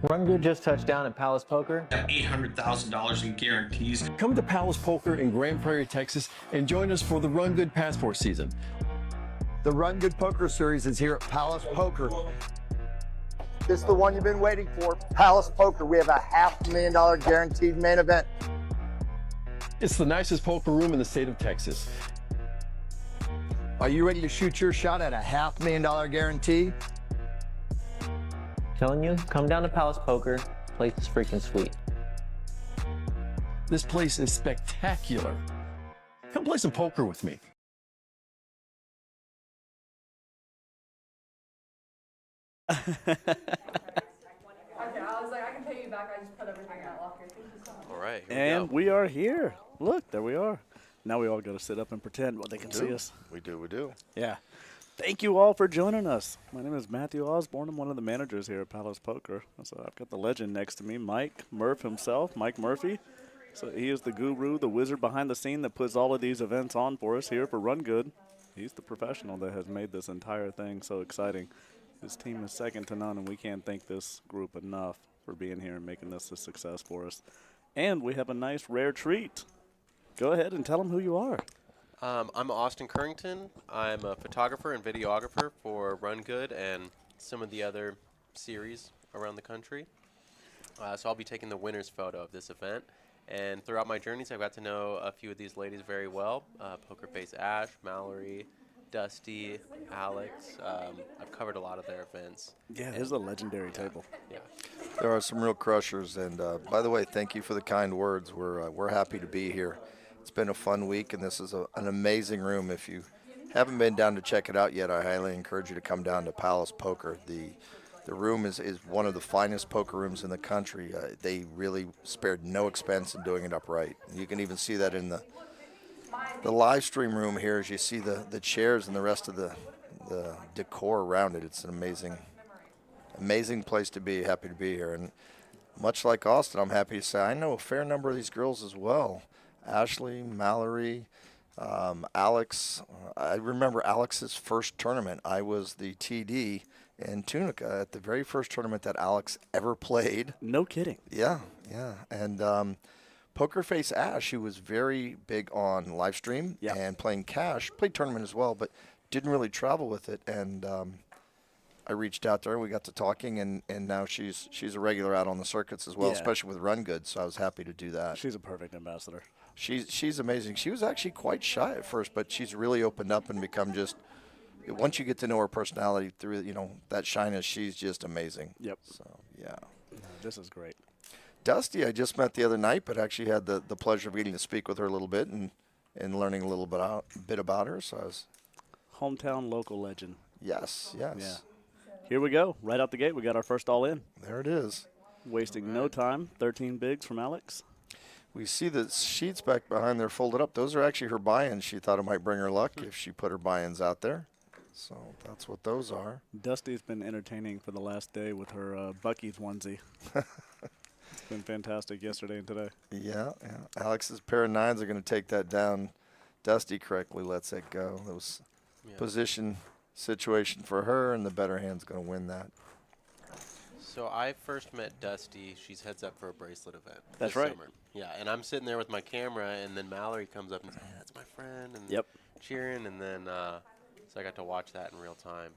RunGood just touched down at Palace Poker. Have $800,000 in guarantees. Come to Palace Poker in Grand Prairie, Texas, and join us for the RunGood Passport season. The RunGood Poker Series is here at Palace Poker. This is the one you've been waiting for, Palace Poker. We have a $500,000 guaranteed main event. It's the nicest poker room in the state of Texas. Are you ready to shoot your shot at a $500,000 guarantee? Telling you, come down to Palace Poker. Place is freaking sweet. This place is spectacular. Come play some poker with me. Okay, I was like, I can pay you back. I just put everything in that locker. Thank you so much. All right, And we are here. Look, there we are. Now we all got to sit up and pretend what they can see us. We do. Yeah. Thank you all for joining us. My name is Matthew Osborne. I'm one of the managers here at Palace Poker. So I've got the legend next to me, Mike Murph himself, Mike Murphy. So he is the guru, the wizard behind the scene that puts all of these events on for us here for RunGood. He's the professional that has made this entire thing so exciting. His team is second to none, and we can't thank this group enough for being here and making this a success for us. And we have a nice, rare treat. Go ahead and tell them who you are. I'm Austin Currington. I'm a photographer and videographer for RunGood and some of the other series around the country. So I'll be taking the winner's photo of this event. And throughout my journeys, I've got to know a few of these ladies very well. Poker Face Ash, Mallory, Dusti, Alex. I've covered a lot of their events. Yeah, this is a legendary table. Yeah. There are some real crushers, and by the way, thank you for the kind words. We're happy to be here. It's been a fun week, and this is an amazing room. If you haven't been down to check it out yet, I highly encourage you to come down to Palace Poker. The room is one of the finest poker rooms in the country. They really spared no expense in doing it upright. You can even see that in the live stream room here as you see the chairs and the rest of the decor around it. It's an amazing place to be. Happy to be here. And much like Austin, I'm happy to say I know a fair number of these girls as well. Ashley, Mallory, Alex. I remember Alex's first tournament. I was the TD in Tunica at the very first tournament that Alex ever played. No kidding. Yeah. And Poker Face Ash, who was very big on live stream and playing cash, played tournament as well, but didn't really travel with it. And I reached out to her. We got to talking, and now she's a regular out on the circuits as well, especially with RunGood. So I was happy to do that. She's a perfect ambassador. She's amazing. She was actually quite shy at first, but she's really opened up and become just. Once you get to know her personality through that shyness, she's just amazing. Yep. So yeah. This is great. Dusti, I just met the other night, but actually had the pleasure of getting to speak with her a little bit and learning a little bit about her. So I was. Hometown local legend. Yes. Yeah. Here we go. Right out the gate, we got our first all in. There it is. Wasting no time. 13 bigs from Alex. We see the sheets back behind there folded up. Those are actually her buy-ins. She thought it might bring her luck if she put her buy-ins out there. So that's what those are. Dusty's been entertaining for the last day with her Bucky's onesie. It's been fantastic yesterday and today. Yeah. Alex's pair of nines are going to take that down. Dusti correctly lets it go. It was position situation for her, and the better hand's going to win that. So I first met Dusti. She's heads up for a bracelet event. That's this right. Summer. Yeah, and I'm sitting there with my camera, and then Mallory comes up and says, "Hey, that's my friend," and cheering, and then so I got to watch that in real time.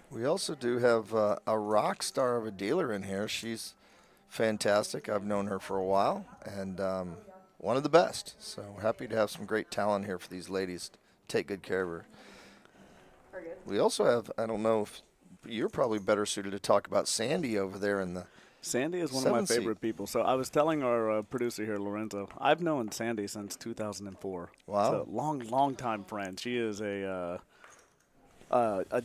We also do have a rock star of a dealer in here. She's fantastic. I've known her for a while, and one of the best. So happy to have some great talent here for these ladies to take good care of her. We also have, I don't know if you're probably better suited to talk about Sandy over there in the Sandy is one of my favorite people. So I was telling our producer here, Lorenzo, I've known Sandy since 2004. Wow. So long time friend. She is a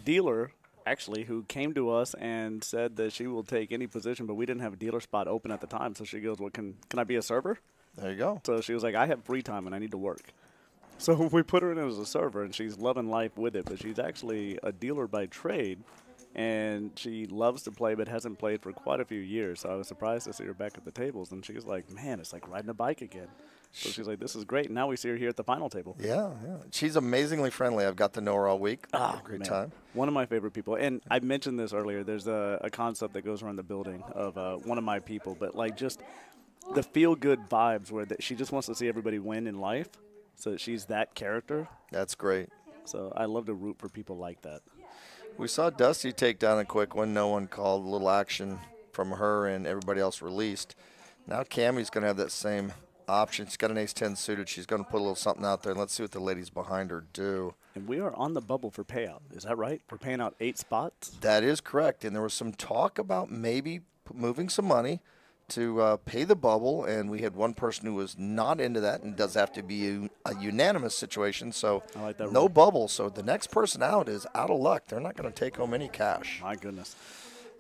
dealer, actually, who came to us and said that she will take any position, but we didn't have a dealer spot open at the time. So she goes, well, can I be a server? There you go. So she was like, I have free time and I need to work. So we put her in as a server, and she's loving life with it, but she's actually a dealer by trade. And she loves to play, but hasn't played for quite a few years. So I was surprised to see her back at the tables. And she was like, man, it's like riding a bike again. So she's like, this is great. And now we see her here at the final table. Yeah. She's amazingly friendly. I've got to know her all week. Great time. One of my favorite people. And I mentioned this earlier. There's a concept that goes around the building of one of my people. But, like, just the feel-good vibes where she just wants to see everybody win in life. So that she's that character. That's great. So I love to root for people like that. We saw Dusti take down a quick one. No one called. A little action from her and everybody else released. Now Cammie's going to have that same option. She's got an ace-10 suited. She's going to put a little something out there, and let's see what the ladies behind her do. And we are on the bubble for payout. Is that right? We're paying out 8 spots? That is correct. And there was some talk about maybe moving some money to pay the bubble, and we had one person who was not into that, and does have to be a unanimous situation, so I like that no rule. bubble. So the next person out is out of luck. They're not going to take home any cash. My goodness.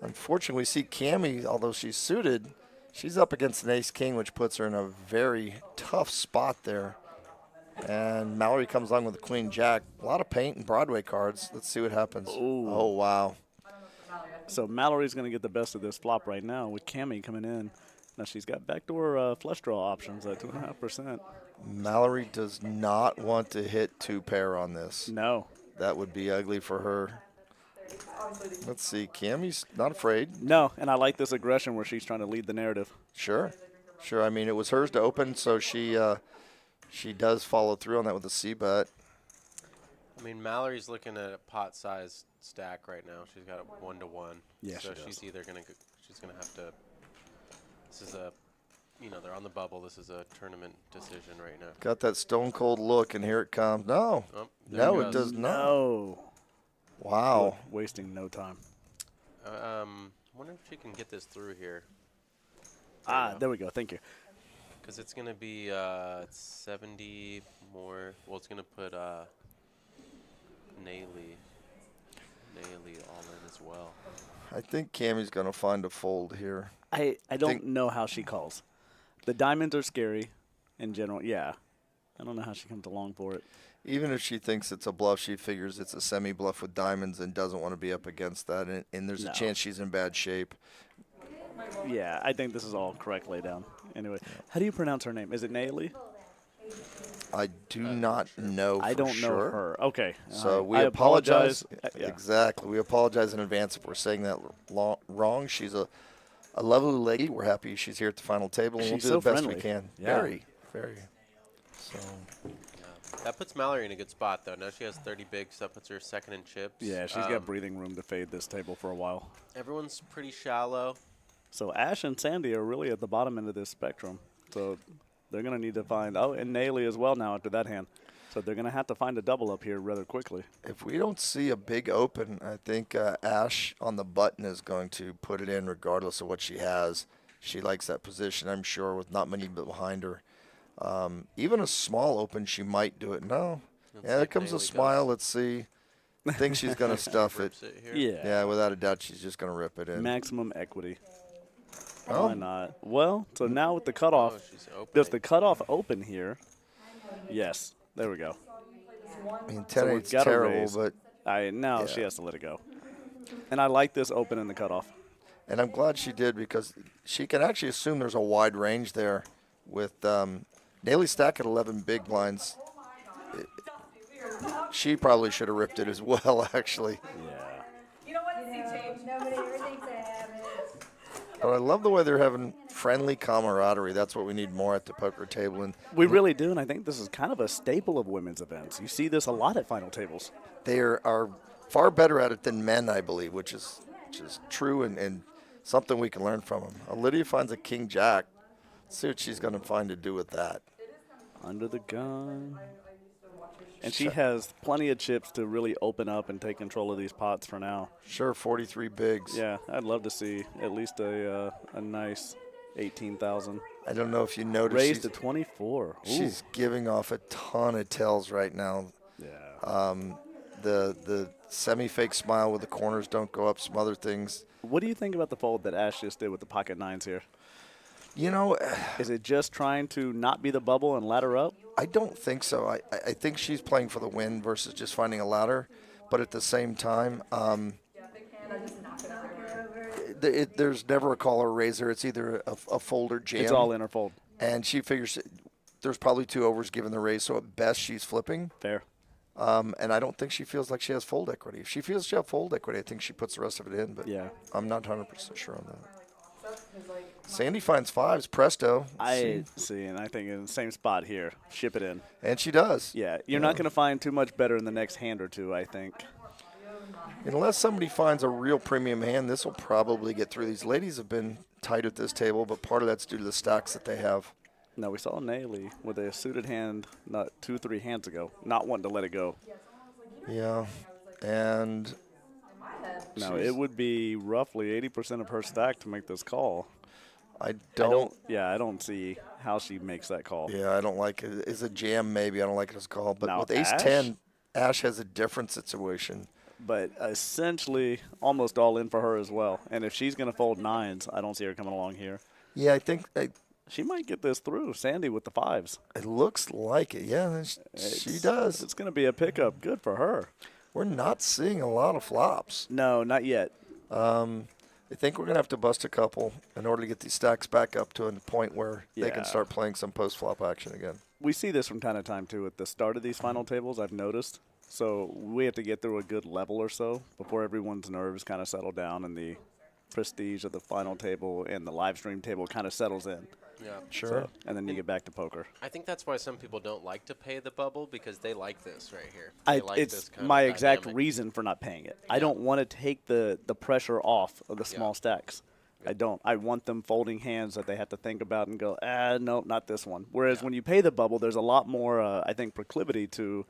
Unfortunately, we see Cammie, although she's suited, she's up against an ace-king, which puts her in a very tough spot there. And Mallory comes along with a queen-jack. A lot of paint and Broadway cards. Let's see what happens. Ooh. Oh, wow. So Mallory's going to get the best of this flop right now with Cammie coming in. Now she's got backdoor flush draw options at 2.5%. Mallory does not want to hit 2-pair on this. No. That would be ugly for her. Let's see. Cammie's not afraid. No, and I like this aggression where she's trying to lead the narrative. Sure. I mean, it was hers to open, so she does follow through on that with a C-bet. I mean, Mallory's looking at a pot-sized stack right now. She's got a 1-to-1. Yeah, so she does. she's either she's gonna have to. This is a, they're on the bubble. This is a tournament decision right now. Got that stone-cold look, and here it comes. No. Oh, No, it does not. No. Wow. Look, wasting no time. I wonder if she can get this through here. There we go. Thank you. Because it's going to be 70 more. Well, it's going to put Nayli all in as well. I think Cammie's going to find a fold here. I don't know how she calls. The diamonds are scary in general. Yeah. I don't know how she comes along for it. Even if she thinks it's a bluff, she figures it's a semi-bluff with diamonds and doesn't want to be up against that. And there's a chance she's in bad shape. Yeah, I think this is all correct laid down. Anyway, how do you pronounce her name? Is it Nayli? I do not know for I don't sure. know her. Okay. So we I apologize. Yeah. Exactly. We apologize in advance if we're saying that wrong. She's a lovely lady. We're happy she's here at the final table, and She's we'll do so the best friendly. we can. Yeah. Very, very. So That puts Mallory in a good spot, though. Now she has 30 bigs. That puts her second in chips. Yeah, she's got breathing room to fade this table for a while. Everyone's pretty shallow. So Ash and Sandy are really at the bottom end of this spectrum. So they're going to need to find – and Nayli as well now after that hand. So they're going to have to find a double up here rather quickly. if we don't see a big open, I think Ash on the button is going to put it in regardless of what she has. She likes that position, I'm sure, with not many behind her. Even a small open, she might do it. No. Let's Yeah, see there if comes a Nayli smile. goes. Let's see. I think she's going to stuff it. Rips it here. Yeah. Yeah, without a doubt, she's just going to rip it in. Maximum equity. Oh. Why not? Well, so now with the cutoff, she's opening. does the cutoff open here? Yes. There we go. I mean, So 10-8's we've got a terrible, raise. but Now Yeah. she has to let it go. And I like this open in the cutoff. and I'm glad she did because she can actually assume there's a wide range there with Nayli stack at 11 big blinds. She probably should have ripped it as well, actually. Yeah. You know what? Sea change. Nobody ever thinks I have it. But I love the way they're having friendly camaraderie. That's what we need more at the poker table. And We really do, and I think this is kind of a staple of women's events. You see this a lot at final tables. they are far better at it than men, I believe, which is true and something we can learn from them. Lydia finds a king-jack. Let's see what she's going to find to do with that. Under the gun. And she has plenty of chips to really open up and take control of these pots for now. Sure, 43 bigs. Yeah, I'd love to see at least a nice 18,000. I don't know if you noticed. Raised to 24. Ooh. She's giving off a ton of tells right now. Yeah. The semi-fake smile with the corners don't go up, some other things. What do you think about the fold that Ash just did with the pocket nines here? You know, Is it just trying to not be the bubble and ladder up? I don't think so. I think she's playing for the win versus just finding a ladder. But at the same time, there's never a call or razor. It's either a fold or jam. It's all in or fold. And she figures there's probably 2 overs given the raise, so at best she's flipping. Fair. And I don't think she feels like she has fold equity. If she feels she has fold equity, I think she puts the rest of it in. But yeah, I'm not 100% sure on that. Sandy finds 5s, presto. I see, and I think in the same spot here, ship it in. And she does. Yeah, you're not going to find too much better in the next hand or two, I think. Unless somebody finds a real premium hand, this will probably get through. These ladies have been tight at this table, but part of that's due to the stacks that they have. No, we saw Naley with a suited hand not 2-3 hands ago, not wanting to let it go. Yeah, and no, it would be roughly 80% of her stack to make this call. I don't see how she makes that call. Yeah, I don't like it. It's a jam, maybe. I don't like it as a call. But now, with ace-10, Ash has a different situation. But essentially almost all in for her as well. And if she's going to fold 9s, I don't see her coming along here. Yeah, I think she might get this through. Sandy with the 5s. It looks like it. Yeah, she does. It's going to be a pickup. Good for her. We're not seeing a lot of flops. No, not yet. I think we're going to have to bust a couple in order to get these stacks back up to a point where they can start playing some post-flop action again. We see this from time to time, too, at the start of these final tables, I've noticed. So we have to get through a good level or so before everyone's nerves kind of settle down and the prestige of the final table and the live stream table kind of settles in. Yeah, sure. So, and then you get back to poker. I think that's why some people don't like to pay the bubble, because they like this right here. They like it's this kind my of exact dynamic. reason for not paying it. I don't want to take the pressure off of the small stacks. I don't. I want them folding hands that they have to think about and go, no, not this one. Whereas when you pay the bubble, there's a lot more, I think, proclivity to,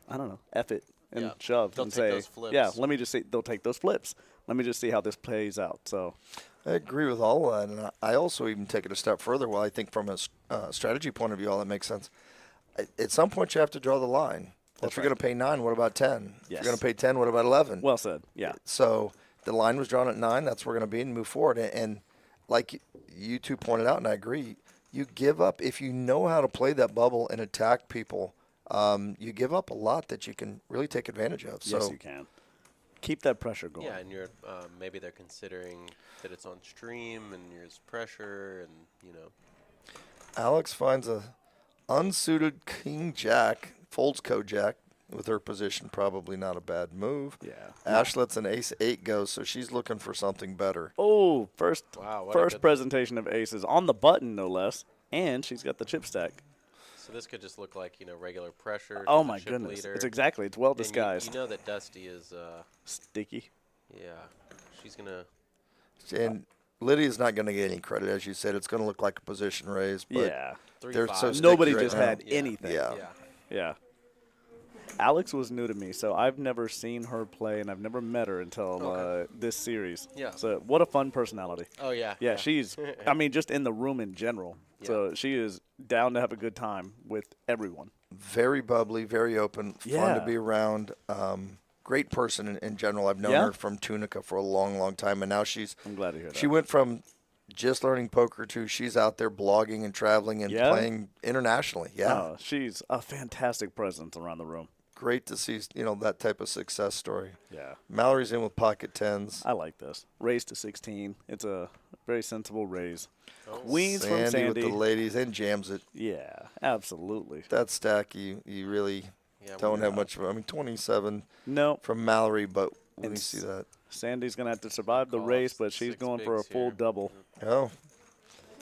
I don't know, F it and shove They'll and take say, those flips. yeah, let me just see. They'll take those flips. Let me just see how this plays out. So I agree with all of that, and I also even take it a step further. Well, I think from a strategy point of view, all that makes sense. At some point, you have to draw the line. Well, if you're going to pay 9, what about 10? If you're going to pay 10, what about 11? Well said, yeah. So the line was drawn at 9. That's where we're going to be and move forward. And like you two pointed out, and I agree, you give up. If you know how to play that bubble and attack people, you give up a lot that you can really take advantage of. Yes, you can. Keep that pressure going. Yeah, and you're maybe they're considering that it's on stream and there's pressure, and you know. Alex finds a unsuited king jack, folds code jack with her position, probably not a bad move. Yeah. Ash lets an ace-8 go, so she's looking for something better. Oh, first good presentation of aces on the button, no less, and she's got the chip stack. So this could just look like, regular pressure. Oh to my the chip goodness! leader. It's well And disguised. you know that Dusti is sticky. Yeah, she's gonna. And Lydia's not going to get any credit, as you said. It's going to look like a position raise. But Yeah. they're so sticky Nobody right just now. had anything. Yeah. Alex was new to me, so I've never seen her play, and I've never met her until this series. Yeah. So what a fun personality. Oh, yeah. Yeah, she's, I mean, just in the room in general. Yeah. So she is down to have a good time with everyone. Very bubbly, very open, fun Yeah. to be around. Great person in general. I've known her from Tunica for a long, long time, and now I'm glad to hear that. She went from just learning poker to she's out there blogging and traveling and playing internationally. Yeah. Oh, she's a fantastic presence around the room. Great to see, that type of success story. Yeah. Mallory's in with pocket 10s. I like this. Raise to 16. It's a very sensible raise. Queens Sandy from Sandy. with the ladies and jams it. Yeah, absolutely. That stack, you really don't have much. 27 from Mallory, but when you see that. Sandy's going to have to survive the race, but she's going for a full double. Oh.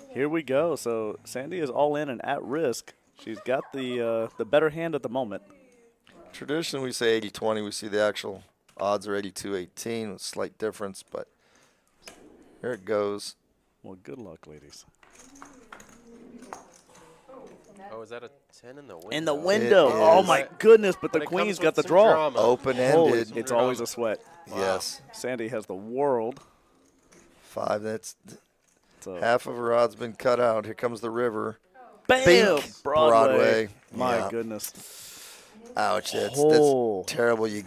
Here we go. So Sandy is all in and at risk. She's got the better hand at the moment. Traditionally, we say 80-20. We see the actual odds are 82-18 with slight difference, but here it goes. Well, good luck, ladies. Oh, is that a 10 in the window? In the window. Oh, my goodness, but the queen's got the draw. Open-ended. It's always a sweat. Wow. Yes. Sandy has the world. 5. That's half of her odds been cut out. Here comes the river. Bam! Bink, Broadway. My Yeah. goodness. Ouch, that's terrible. You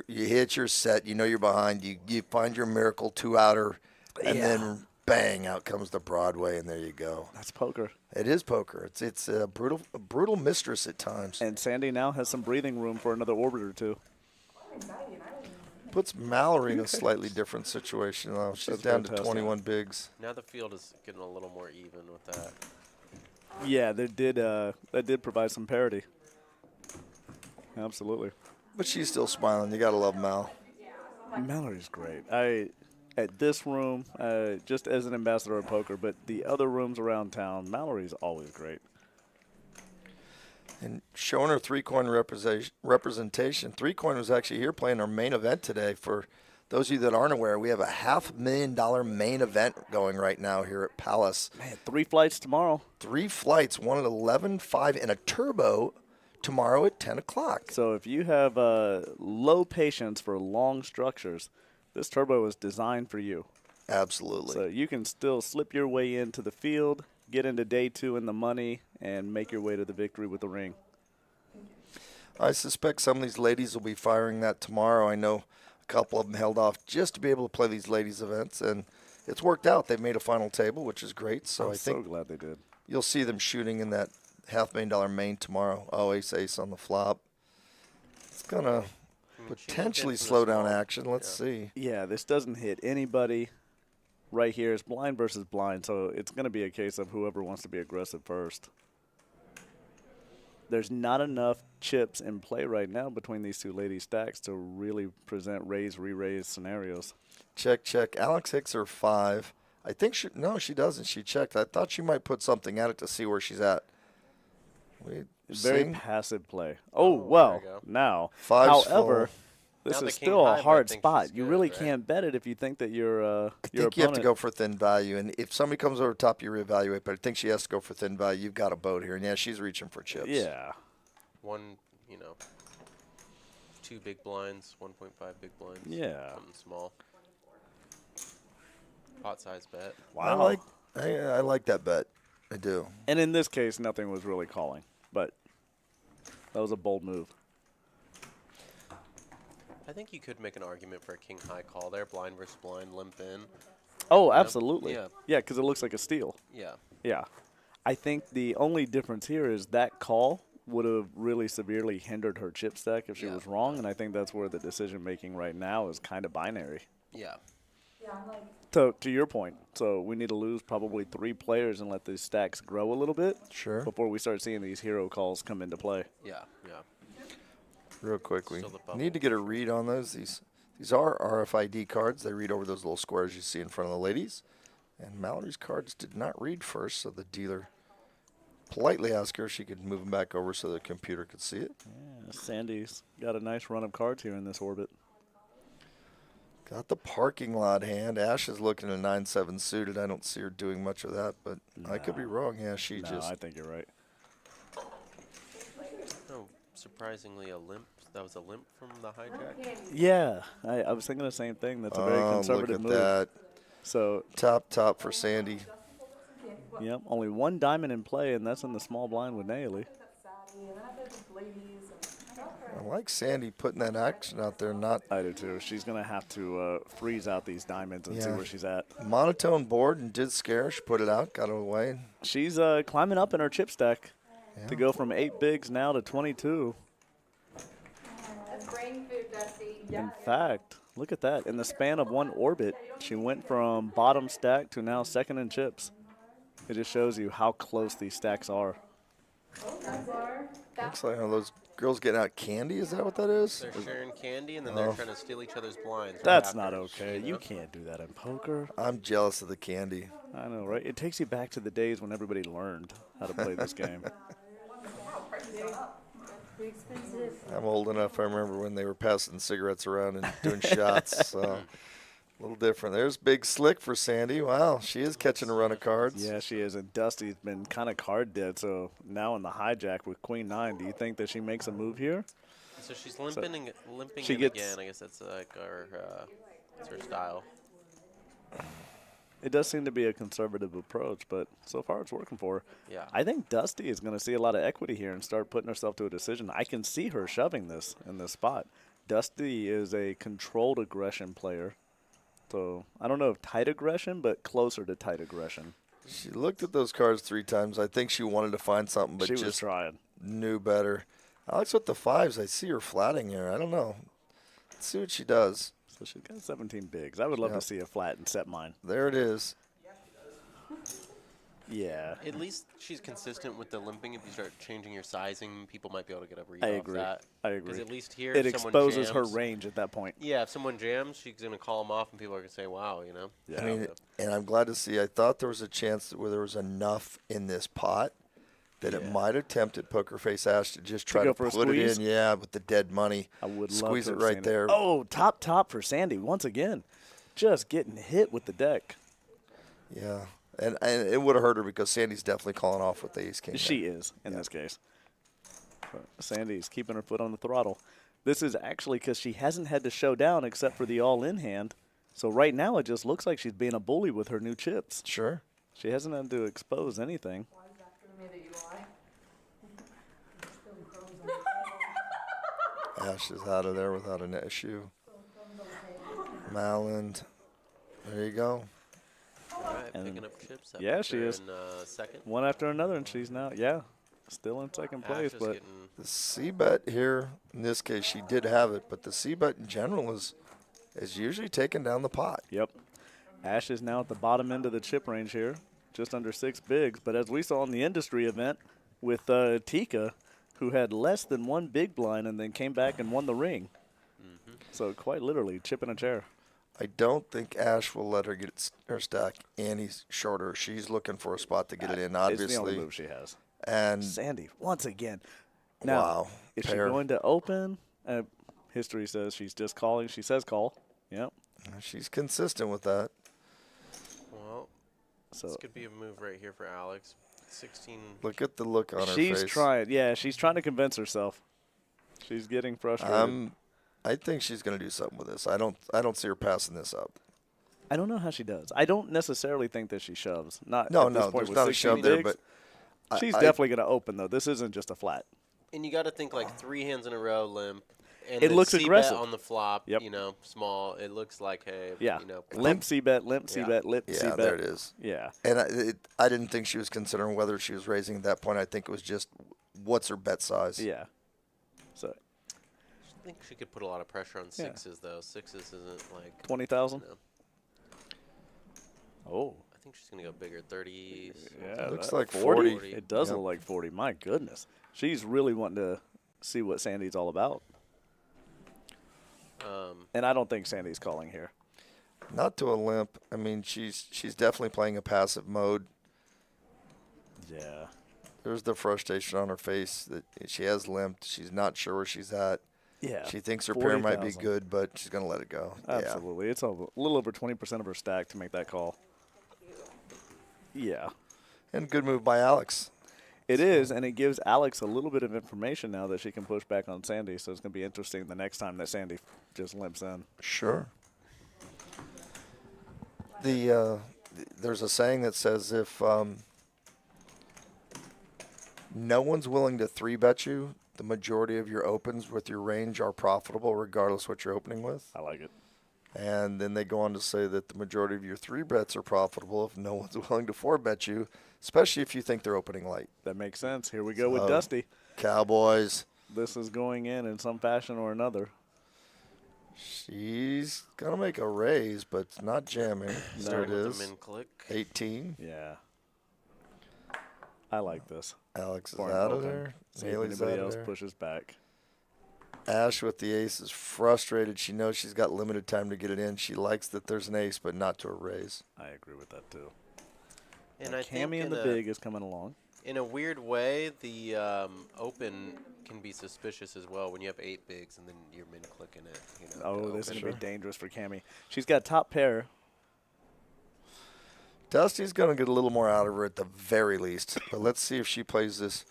you hit your set, you're behind, you find your miracle 2-outer, and then bang, out comes the Broadway, and there you go. That's poker. It is poker. It's a brutal mistress at times. And Sandy now has some breathing room for another orbit or two. puts Mallory in a slightly different situation now. She's That's down to fantastic. 21 bigs. Now the field is getting a little more even with that. Yeah, that did provide some parity. Absolutely. But she's still smiling. You got to love Mal. Mallory's great. At this room, just as an ambassador of poker, but the other rooms around town, Mallory's always great. And showing her three-coin representation. Three-coin was actually here playing our main event today. For those of you that aren't aware, we have a $500,000 main event going right now here at Palace. Man, 3 flights tomorrow. 3 flights, one at 11, 5, and a turbo tomorrow at 10 o'clock. So if you have low patience for long structures, this turbo is designed for you. Absolutely. So you can still slip your way into the field, get into day 2 in the money, and make your way to the victory with the ring. I suspect some of these ladies will be firing that tomorrow. I know a couple of them held off just to be able to play these ladies events, and it's worked out. They've made a final table, which is great. So I'm I think so glad they did. you'll see them shooting in that $500,000 main tomorrow. Oh, ace on the flop. It's going to potentially slow down action. Let's see. Yeah, this doesn't hit anybody. Right here is blind versus blind, so it's going to be a case of whoever wants to be aggressive first. There's not enough chips in play right now between these two lady stacks to really present raise, re-raise scenarios. Check. Alex hits her 5. I think no, she doesn't. She checked. I thought she might put something at it to see where she's at. Very passive play. Oh, well, now. However, this is still a hard spot. You really can't bet it if you think that your I think you have to go for thin value, and if somebody comes over top, you reevaluate. But I think she has to go for thin value. You've got a boat here, and yeah, she's reaching for chips. Yeah. 2 big blinds, 1.5 big blinds. Yeah. Something small. Pot size bet. Wow. I like that bet. I do. And in this case, nothing was really calling, but that was a bold move. I think you could make an argument for a king high call there, blind versus blind, limp in. Oh, absolutely. Yeah. Yeah, because it looks like a steal. Yeah. Yeah. I think the only difference here is that call would have really severely hindered her chip stack if she was wrong, and I think that's where the decision making right now is kind of binary. Yeah. Yeah, I'm like, So to your point, so we need to lose probably 3 players and let these stacks grow a little bit. Sure. Before we start seeing these hero calls come into play. Yeah. Real quick, we Still the bubble. need to get a read on those. These are RFID cards. They read over those little squares you see in front of the ladies. And Mallory's cards did not read first, so the dealer politely asked her if she could move them back over so the computer could see it. Yeah, Sandy's got a nice run of cards here in this orbit. Got the parking lot hand. Ash is looking at 9-7 suited. I don't see her doing much of that, but I could be wrong. Yeah, she No, just. I think you're right. Oh, surprisingly, a limp. That was a limp from the hijack. Yeah, I was thinking the same thing. That's a very conservative move. Look at that. So Top for Sandy. yep, only 1 diamond in play, and that's in the small blind with Naily. I like Sandy putting that action out there. Not I do too. She's gonna have to freeze out these diamonds and see where she's at. monotone board and did scare. She put it out, got it away. She's climbing up in her chip stack to go from 8 bigs now to 22. That's brain food, Dusti. In fact, look at that. In the span of 1 orbit, she went from bottom stack to now second in chips. It just shows you how close these stacks are. Looks like those girls getting out candy. Is that what that is? They're sharing candy, and then they're trying to steal each other's blinds. right That's after, not okay. You know? can't do that in poker. I'm jealous of the candy. I know, right? It takes you back to the days when everybody learned how to play this game. Pretty expensive. I'm old enough. I remember when they were passing cigarettes around and doing shots. So a little different. There's Big Slick for Sandy. Wow, she is catching a run of cards. Yeah, she is. And Dusty's been kind of card dead. So now in the hijack with Queen 9, do you think that she makes a move here? So she's limping, limping she in gets- again. I guess that's like it's her style. It does seem to be a conservative approach, but so far it's working for her. Yeah. I think Dusti is going to see a lot of equity here and start putting herself to a decision. I can see her shoving this in this spot. Dusti is a controlled aggression player. So I don't know if tight aggression, but closer to tight aggression. She looked at those cards 3 times. I think she wanted to find something, but She was just trying. knew better. Alex with the 5s. I see her flatting here. I don't know. Let's see what she does. So she's got 17 bigs. I would love to see a flat and set mine. There it is. Yeah. At least she's consistent with the limping. If you start changing your sizing, people might be able to get a read I off agree. that. I agree. Because at least here, it if someone exposes her jams- range at that point. Yeah, if someone jams, she's going to call them off, and people are going to say, wow, you know? Yeah. I mean, and I'm glad to see. I thought there was a chance where there was enough in this pot that it might have tempted Poker Face Ash to just try go to for a put it squeeze? in. Yeah, with the dead money. I would squeeze love it to have right seen there. Oh, top for Sandy once again. Just getting hit with the deck. Yeah. And it would have hurt her because Sandy's definitely calling off with the ace king. She is in this case. But Sandy's keeping her foot on the throttle. This is actually because she hasn't had to show down except for the all-in hand. So right now it just looks like she's being a bully with her new chips. Sure. She hasn't had to expose anything. Why is that for me that you lie? Ash is out of there without an issue. Malland. There you go. All right, And picking up chips. That yeah, puts she her is. in, second. One after another, and she's now, still in second Ash place. is But getting The C-bet here, in this case, she did have it, but the C-bet in general is usually taking down the pot. yep, Ash is now at the bottom end of the chip range here, just under 6 bigs. But as we saw in the industry event with Tika, who had less than 1 big blind and then came back and won the ring. So quite literally, chipping a chair. I don't think Ash will let her get her stack any shorter. She's looking for a spot to get it in, obviously. It's the only move she has. And Sandy, once again. Now, wow, is she pair. going to open? History says she's just calling. She says call. Yep. She's consistent with that. well. So This could be a move right here for Alex. 16. Look at the look on her she's face. trying. Yeah, she's trying to convince herself. She's getting frustrated. I think she's going to do something with this. I don't see her passing this up. I don't know how she does. I don't necessarily think that she shoves. Not No, at this no, point there's with not a 16 shove there, bigs. but She's I- definitely going to open, though. This isn't just a flat. And you got to think like 3 hands in a row limp. And It the looks C-bet aggressive. on the flop, Yep. you know, small. It looks like, hey, Yeah. you know. Limp C-bet, limp C-bet, limp Yeah, C-bet. there it is. Yeah. And I didn't think she was considering whether she was raising at that point. I think it was just what's her bet size. Yeah. So I think she could put a lot of pressure on sixes, though. Sixes isn't like 20,000. No. Oh. I think she's going to go bigger, 30. Yeah. Looks that- like 40. It does Yep. look like 40. My goodness. She's really wanting to see what Sandy's all about. And I don't think Sandy's calling here. Not to a limp. I mean, she's definitely playing a passive mode. Yeah. There's the frustration on her face that she has limped. She's not sure where she's at. Yeah. She thinks her pair might be 40,000. good, but she's going to let it go. Absolutely. It's a little over 20% of her stack to make that call. Yeah. Yeah. And good move by Alex. It is, and it gives Alex a little bit of information now that she can push back on Sandy. So it's going to be interesting the next time that Sandy just limps in. Sure. There's a saying that says if no one's willing to 3-bet you, the majority of your opens with your range are profitable regardless what you're opening with. I like it. And then they go on to say that the majority of your 3-bets are profitable if no one's willing to 4-bet you, especially if you think they're opening light. That makes sense. Here we go with So, Dusti. Cowboys. This is going in some fashion or another. She's going to make a raise, but it's not jamming. There it Starting with is. the min click. 18. Yeah. I like this. Alex is Foreign out of open. there. See if Haley's anybody out of else there. pushes back. Ash with the ace is frustrated. She knows she's got limited time to get it in. She likes that there's an ace, but not to a raise. I agree with that, too. And I think Cammy in the big is coming along. in a weird way, the open can be suspicious as well when you have 8 bigs and then you're min clicking it. You know, Oh, the this is open. going to be dangerous for Cammy. She's got top pair. Dusty's going to get a little more out of her at the very least. But let's see if she plays this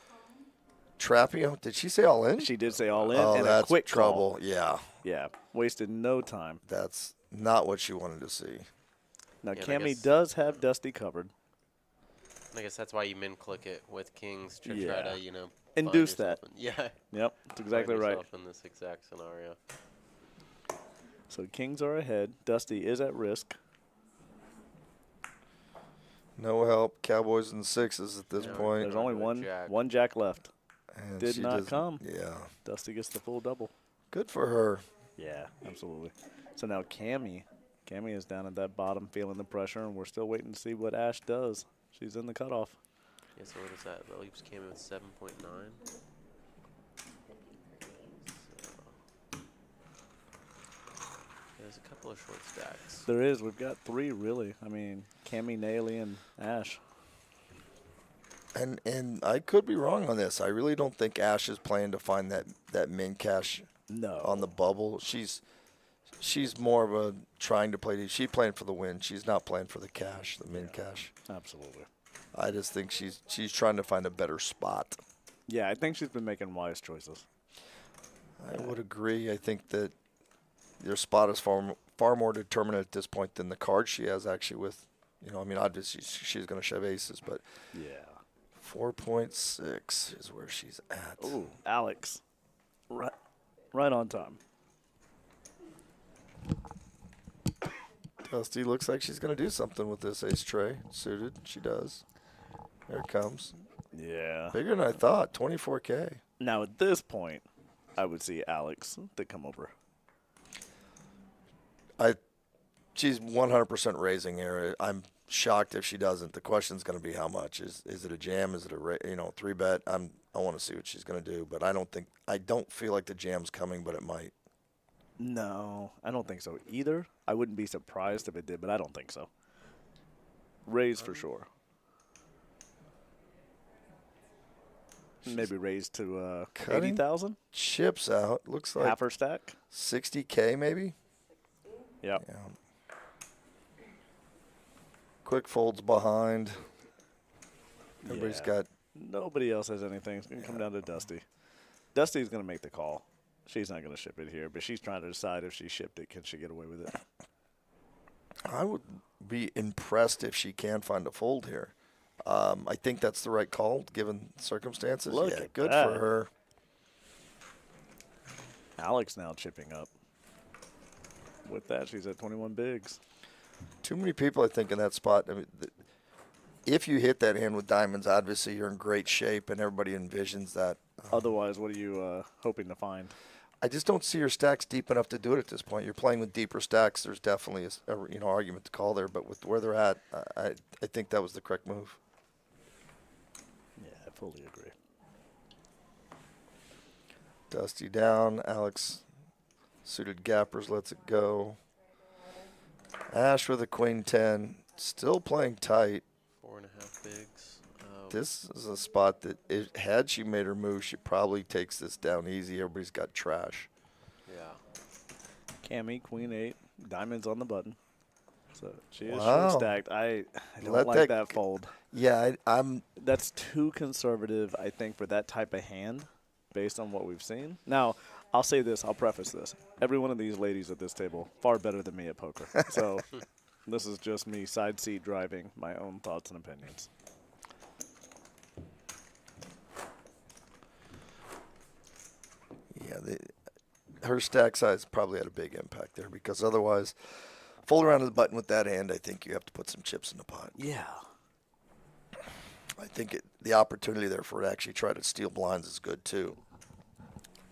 Trappio. Did she say all in? She did say all in Oh, and that's a quick trouble. call. Yeah. Yeah, wasted no time. That's not what she wanted to see. Now, Yeah, and I Cammy guess- does have Dusti covered. I guess that's why you min click it with kings to try Yeah. to, you know, Induce find yourself that. in- yeah. Yep, that's exactly find right. yourself in this exact scenario. So Kings are ahead. Dusti is at risk. No help. Cowboys and sixes at this Yeah, point. There's only Running with one jack. jack left. And Did not doesn't- come. Yeah. Dusti gets the full double. Good for her. Yeah, absolutely. So now Cammy is down at that bottom feeling the pressure, and we're still waiting to see what Ash does. She's in the cutoff. Yeah, so what is that? That leaves Cammy with 7.9. There's a couple of short stacks. There is. We've got 3, really. I mean, Cammy, Naily, and Ash. And I could be wrong on this. I really don't think Ash is playing to find that min cash on the bubble. She's more of a trying to play. She's playing for the win. She's not playing for the cash, the min cash. Absolutely. I just think she's trying to find a better spot. Yeah, I think she's been making wise choices. I would agree. I think that your spot is far more determinant at this point than the card she has actually with, I mean, obviously she's going to shove aces, but yeah. 4.6 is where she's at. Ooh, Alex. Right on time. Dusti looks like she's going to do something with this ace tray suited. She does. There it comes. Yeah. Bigger than I thought, 24K. Now, at this point, I would see Alex to come over. She's 100% raising here. I'm shocked if she doesn't. The question's going to be how much. Is it a jam? Is it a 3-bet? I want to see what she's going to do, but I don't feel like the jam's coming, but it might. No, I don't think so either. I wouldn't be surprised if it did, but I don't think so. Raise for sure. Maybe raise to 80,000. Chips out. Looks like half her stack. 60K maybe. Yep. Yeah. Quick folds behind. Everybody's got. Nobody else has anything. It's going to come down to Dusti. Dusti's going to make the call. She's not going to ship it here, but she's trying to decide if she shipped it, can she get away with it? I would be impressed if she can find a fold here. I think that's the right call given circumstances. Look yeah, at good that. for her. Alex now chipping up. With that, she's at 21 bigs. Too many people, I think, in that spot. I mean, if you hit that hand with diamonds, obviously you're in great shape, and everybody envisions that. Otherwise, what are you hoping to find? I just don't see your stacks deep enough to do it at this point. You're playing with deeper stacks. There's definitely a argument to call there, but with where they're at, I think that was the correct move. Yeah, I fully agree. Dusti down. Alex suited gappers lets it go. Ash with a queen 10, still playing tight. 4.5 bigs. This is a spot that, had she made her move, she probably takes this down easy. Everybody's got trash. Yeah. Cammy, queen 8, diamonds on the button. So she is Wow. short stacked. I don't like that fold. Yeah, That's too conservative, I think, for that type of hand, based on what we've seen. Now, I'll say this. I'll preface this. Every one of these ladies at this table, far better than me at poker. So this is just me side seat driving my own thoughts and opinions. Yeah, her stack size probably had a big impact there because otherwise, fold around to the button with that hand, I think you have to put some chips in the pot. Yeah. I think the opportunity there for her to actually try to steal blinds is good too.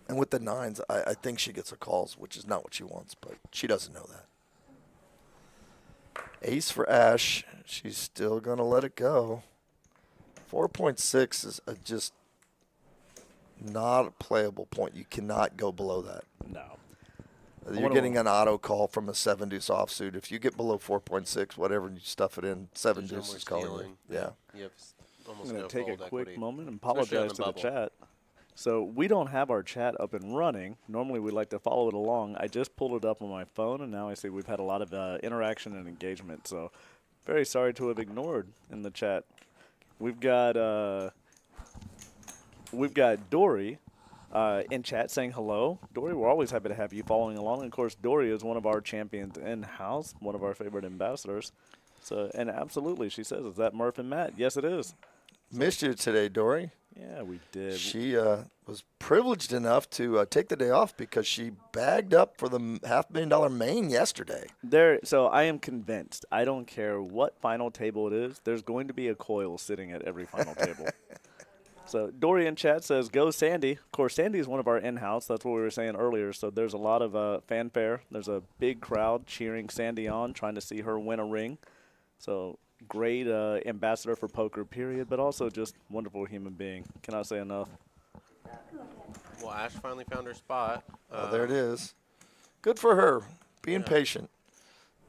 And with the nines, I think she gets her calls, which is not what she wants, but she doesn't know that. Ace for Ash. She's still going to let it go. 4.6 is just not a playable point. You cannot go below that. No. You're getting an auto call from a 7-deuce offsuit. If you get below 4.6, whatever, you stuff it in, 7-deuce is calling. Yeah. You have almost I'm going no to take a fold quick equity, moment and especially on apologize to the bubble. chat. So we don't have our chat up and running. Normally we like to follow it along. I just pulled it up on my phone, and now I see we've had a lot of interaction and engagement. So very sorry to have ignored in the chat. We've got Dory in chat saying hello. Dory, we're always happy to have you following along. And of course, Dory is one of our champions in-house, one of our favorite ambassadors. So, and absolutely, she says, is that Murph and Matt? Yes, it is. Missed you today, Dory. Yeah, we did. She was privileged enough to take the day off because she bagged up for the $500,000 main yesterday. So I am convinced. I don't care what final table it is. There's going to be a coil sitting at every final table. So Dory in chat says, go Sandy. Of course, Sandy is one of our in-house. That's what we were saying earlier. So there's a lot of fanfare. There's a big crowd cheering Sandy on, trying to see her win a ring. So great ambassador for poker, period, but also just wonderful human being. Cannot say enough. Well, Ash finally found her spot. Oh, there it is. Good for her. Being patient.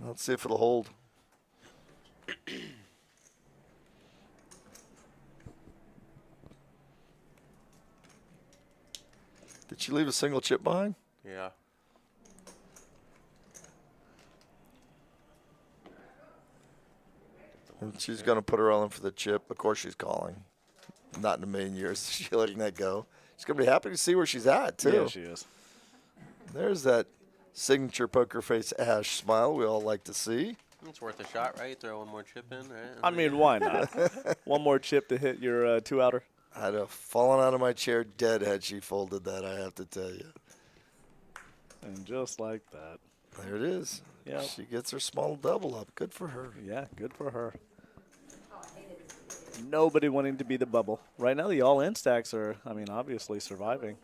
Let's see if it'll hold. Did she leave a single chip behind? Yeah. And she's going to put her all in for the chip. Of course she's calling. Not in a million years is she letting that go. She's going to be happy to see where she's at, too. Yeah, she is. There's that signature poker face Ash smile we all like to see. It's worth a shot, right? Throw one more chip in, right? I mean, why not? One more chip to hit your two-outer. I'd have fallen out of my chair dead had she folded that, I have to tell you. And just like that. There it is. Yeah. She gets her small double up. Good for her. Yeah, good for her. Nobody wanting to be the bubble. Right now, the all-in stacks are, I mean, obviously surviving.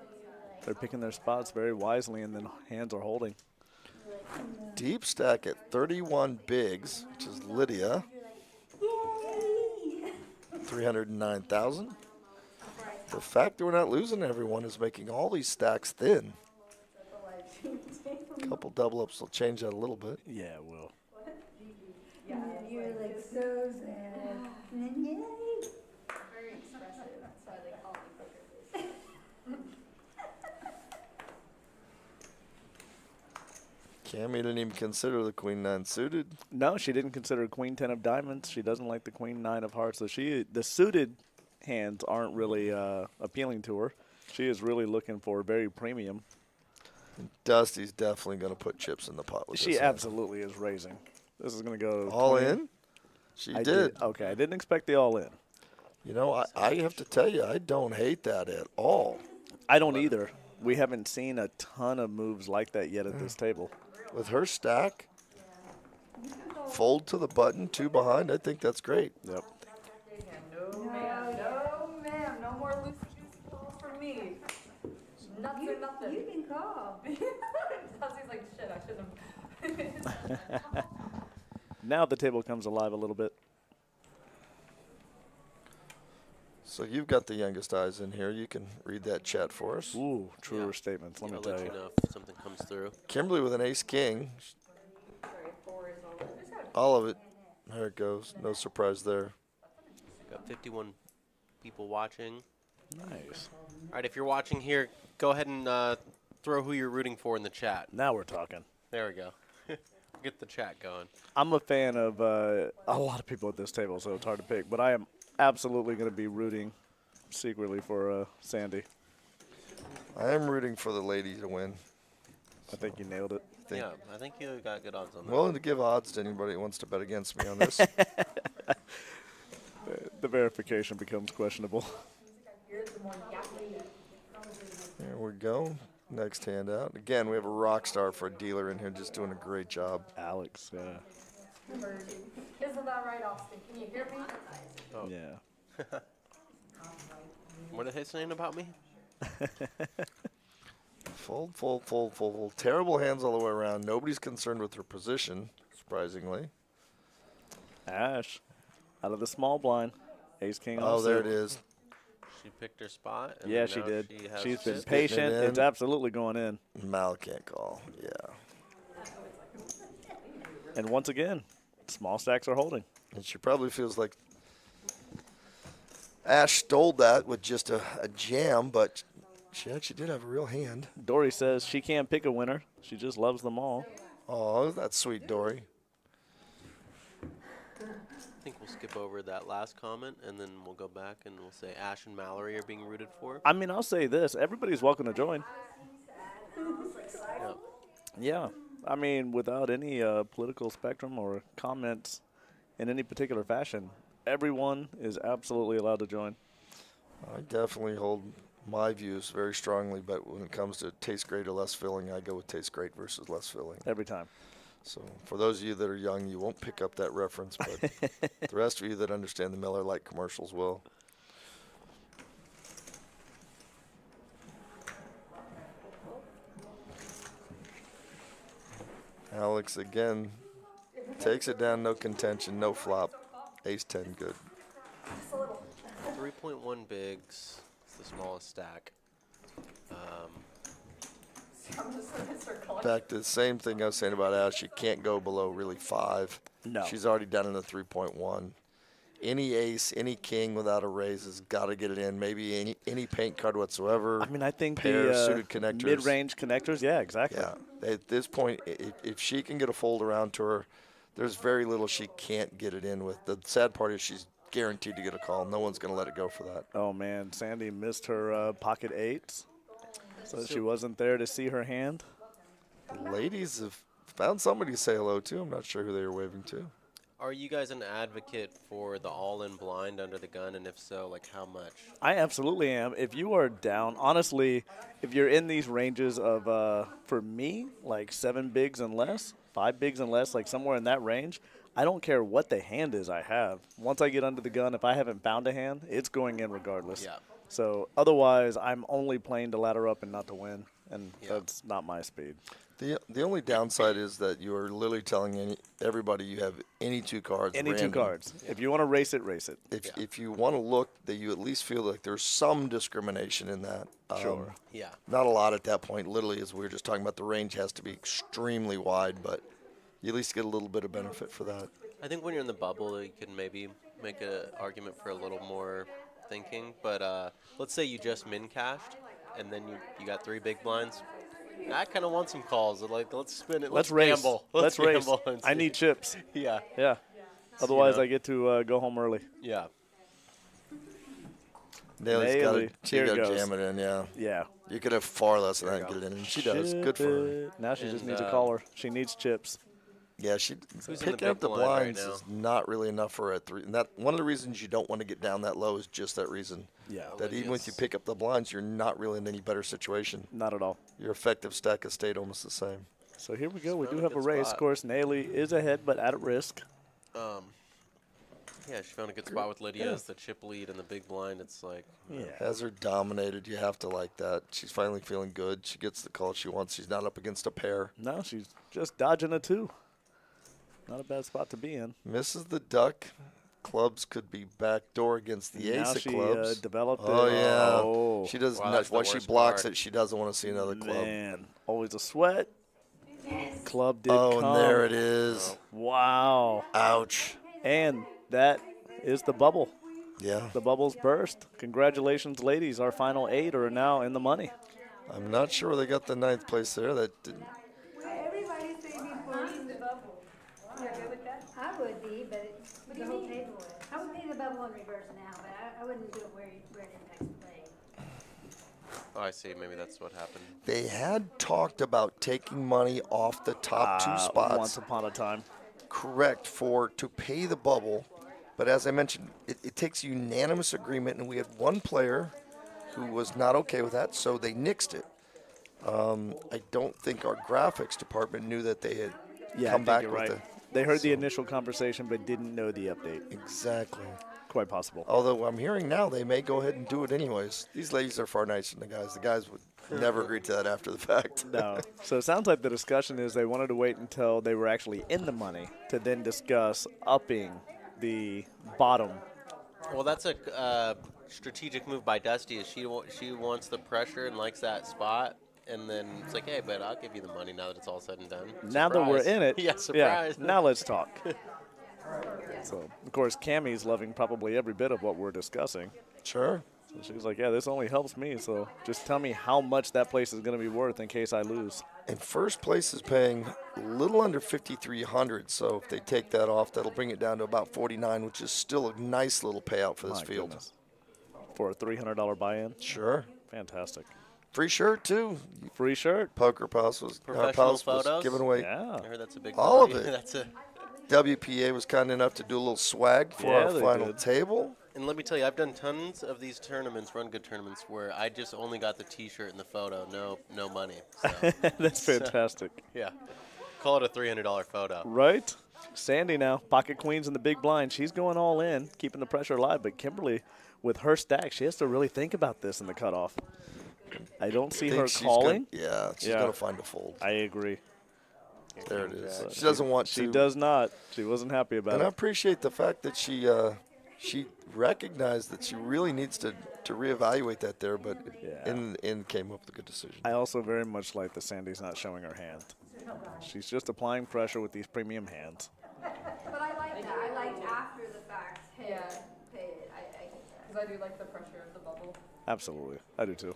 They're picking their spots very wisely, and then hands are holding. Deep stack at 31 bigs, which is Lydia. 309,000. The fact that we're not losing everyone is making all these stacks thin. A couple double ups will change that a little bit. Yeah, it will. You're like so sad. And then yay. Very expressive. That's why they call me poker face. Cammy didn't even consider the queen nine suited. No, she didn't consider queen 10 of diamonds. She doesn't like the queen 9 of hearts. So the suited hands aren't really appealing to her. She is really looking for very premium. Dusty's definitely going to put chips in the pot with She this hand. absolutely is raising. This is going to go All 20. in? She I did. Okay, I didn't expect the all in. You know, I have to tell you, I don't hate that at all. I don't either. We haven't seen a ton of moves like that yet at this table. With her stack, fold to the button, 2 behind, I think that's great. Yep. No, ma'am. No, ma'am. No more loose juice balls for me. Nothing, nothing. You can call. Dusty's like, shit, I should have. Now the table comes alive a little bit. So you've got the youngest eyes in here. You can read that chat for us. Ooh, truer Yeah. statements, let me I'll tell let you. you know if something comes through. Kimberly with an ace-king. Sorry, 4 is all. There's got All of it. There it goes. No surprise there. Got 51 people watching. Nice. All right, if you're watching here, go ahead and throw who you're rooting for in the chat. Now we're talking. There we go. Get the chat going. I'm a fan of a lot of people at this table, so it's hard to pick. But I am absolutely going to be rooting secretly for Sandy. I am rooting for the lady to win. I think you nailed it. Think- Yeah, I think you got good odds on that. Willing to give odds to anybody who wants to bet against me on this. The verification becomes questionable. You're the more yappy. There we go. Next hand out. Again, we have a rock star for a dealer in here just doing a great job. Alex, yeah. Isn't that right, Austin? Can you hear me? Oh. Yeah. What are they saying about me? Fold, fold, fold, fold, fold. Terrible hands all the way around. Nobody's concerned with her position, surprisingly. Ash, out of the small blind. Ace King. Oh, on there suit. it is. She picked her spot. And Yeah, she now did. She has She's been chips. Getting it patient. in. It's absolutely going in. Mal can't call. Yeah. And once again, small stacks are holding. And she probably feels like Ash stole that with just a jam, but she actually did have a real hand. Dory says she can't pick a winner. She just loves them all. Oh, that's sweet, Dory. I think we'll skip over that last comment, and then we'll go back and we'll say Ash and Mallory are being rooted for. I mean, I'll say this. Everybody's welcome to join. Yep. Yeah. I mean, without any political spectrum or comments in any particular fashion, everyone is absolutely allowed to join. I definitely hold my views very strongly, but when it comes to taste great or less filling, I go with taste great versus less filling. Every time. So for those of you that are young, you won't pick up that reference, but the rest of you that understand the Miller Lite commercials will. Alex again takes it down, no contention, no flop. Ace 10, good. 3.1 bigs. It's the smallest stack. Back to the same thing I was saying about Ash. You can't go below really 5. No. She's already down in the 3.1. Any ace, any king without a raise has got to get it in. Maybe any paint card whatsoever. I mean, I think Pairs, the suited connectors. mid-range connectors, yeah, exactly. Yeah. At this point, if she can get a fold around to her, there's very little she can't get it in with. The sad part is she's guaranteed to get a call. No one's going to let it go for that. Oh, man, Sandy missed her pocket 8s, so she wasn't there to see her hand. The ladies have found somebody to say hello to. I'm not sure who they were waving to. Are you guys an advocate for the all-in blind under the gun, and if so, like how much? I absolutely am. If you are down, honestly, if you're in these ranges of, for me, like 7 bigs and less, 5 bigs and less, like somewhere in that range, I don't care what the hand is I have. Once I get under the gun, if I haven't found a hand, it's going in regardless. Yeah. So otherwise, I'm only playing to ladder up and not to win, and that's not my speed. The only downside is that you are literally telling everybody you have any 2 cards. Any random. 2 cards. If you want to race it, race it. If you want to look, that you at least feel like there's some discrimination in that. Sure. Yeah. Not a lot at that point. Literally, as we were just talking about, the range has to be extremely wide, but you at least get a little bit of benefit for that. I think when you're in the bubble, you can maybe make an argument for a little more thinking. But let's say you just min-cashed, and then you got 3 big blinds. I kind of want some calls. Like, let's spin it. Let's race. Gamble. Let's race. gamble and I see. need chips. Yeah. Yeah. Otherwise, know. I get to go home early. Yeah. Nailey's got to Here it goes. jam it in, yeah. Yeah. You could have far less than that and get it in, and she does. Good for her. Now she just And, needs a caller. She needs chips. Yeah, Who's in the picking big up the blind right blinds now? is not really enough for her at 3. And that one of the reasons you don't want to get down that low is just that reason. Yeah. That even if you pick up the blinds, you're not really in any better situation. Not at all. Your effective stack has stayed almost the same. So here we go. We Found do a have a good race. spot. Of course, Nailey is ahead, but at risk. Yeah, she found a good spot with Lydia as the chip lead and the big blind. It's like, Yeah. Has her dominated. You have to like that. She's finally feeling good. She gets the call she wants. She's not up against a pair. No, she's just dodging a 2. Not a bad spot to be in. Misses the duck. Clubs could be backdoor against the Now ace of she clubs. developed Oh, it. yeah. Oh, She does Wow, not. that's the While she worst blocks part. it, she doesn't want to see another club. man. Always a sweat. Club did Oh, come. and there it is. Wow. Ouch. And that is the bubble. Yeah. The bubble's burst. Congratulations, ladies. Our final 8 are now in the money. I'm not sure where they got the 9th place there. That didn't. Everybody's saying for the bubble. You're good with that? I would be, but it's the whole table is. I would be the bubble in reverse now, but I wouldn't do it where it impacts play. oh, I see. Maybe that's what happened. They had talked about taking money off the top 2 spots. Once upon a time. Correct, to pay the bubble. But as I mentioned, it takes unanimous agreement, and we had one player who was not okay with that, so they nixed it. I don't think our graphics department knew that they had Yeah, come I think back you're with right. it. They heard the initial conversation but didn't know the update. Exactly. Quite possible. Although I'm hearing now they may go ahead and do it anyways. These ladies are far nicer than the guys. The guys would never agree to that after the fact. No. So it sounds like the discussion is they wanted to wait until they were actually in the money to then discuss upping the bottom. Well, that's a strategic move by Dusti. Is she wants the pressure and likes that spot, and then it's like, hey, but I'll give you the money now that it's all said and done. Now that we're Surprise. in it. Yeah, surprise. Yeah, now let's talk. So, of course, Cammie's loving probably every bit of what we're discussing. Sure. So she's like, yeah, this only helps me, so just tell me how much that place is going to be worth in case I lose. And first place is paying a little under $5,300. So if they take that off, that'll bring it down to about $49, which is still a nice little payout for this My field. goodness. For a $300 buy-in? Sure. Fantastic. Free shirt too. Free shirt. Poker Palace was Professional photos? giving away. Yeah. I heard that's a big All of party. it. That's a. WPA was kind enough to do a little swag for Yeah, our they final did. table. And let me tell you, I've done tons of these tournaments, Run Good tournaments, where I just only got the T-shirt and the photo, no money. So, That's fantastic. yeah, call it a $300 photo. Right? Sandy now, pocket queens in the big blind. She's going all in, keeping the pressure alive. But Kimberly, with her stack, she has to really think about this in the cutoff. I don't see her Think she's calling. She's Yeah. going to find a fold. I agree. There it is. So She doesn't want to. She does not. She wasn't happy about And I it. appreciate the fact that she recognized that she really needs to reevaluate that there, but in came up with a good decision. I also very much like that Sandy's not showing her hand. She's just applying pressure with these premium hands. But I like that. I like after the fact. Hey, pay it. I get that. Because I do like the pressure of the bubble. Absolutely. I do too.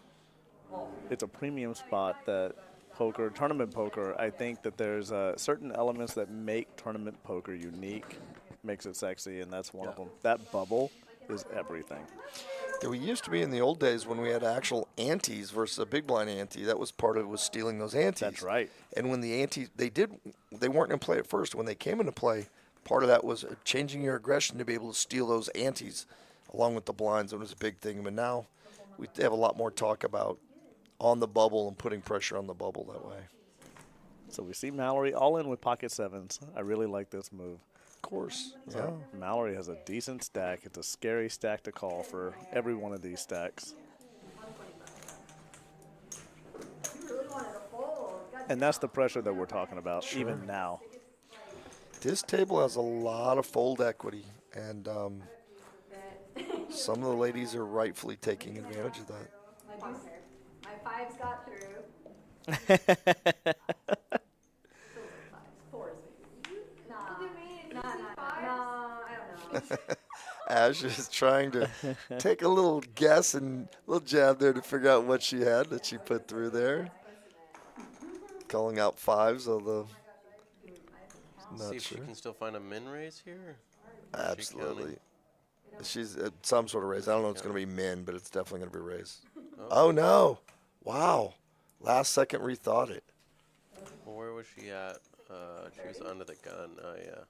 It's a premium spot that tournament poker, I think that there's certain elements that make tournament poker unique, makes it sexy, and that's one of them. That bubble is everything. Yeah, we used to be in the old days when we had actual antes versus a big blind ante. That was part of it, was stealing those antes. That's right. And when the antes, they weren't in play at first. When they came into play, part of that was changing your aggression to be able to steal those antes along with the blinds. It was a big thing. But now we have a lot more talk about on the bubble and putting pressure on the bubble that way. So we see Mallory all in with pocket sevens. I really like this move. Of course. So Mallory has a decent stack. It's a scary stack to call for every one of these stacks. And that's the pressure that we're talking about, even now. This table has a lot of fold equity, and some of the ladies are rightfully taking advantage of that. My fives got through. Fours, maybe. Nah, I don't know. Ash is trying to take a little guess and a little jab there to figure out what she had that she put through there. Calling out fives, although not See if sure. she can still find a min raise here. Absolutely. She's at some sort of raise. I don't know if it's going to be min, but it's definitely going to be raise. Oh, no. Wow. Last second rethought it. Well, where was she at? She was under the gun. Oh, yeah.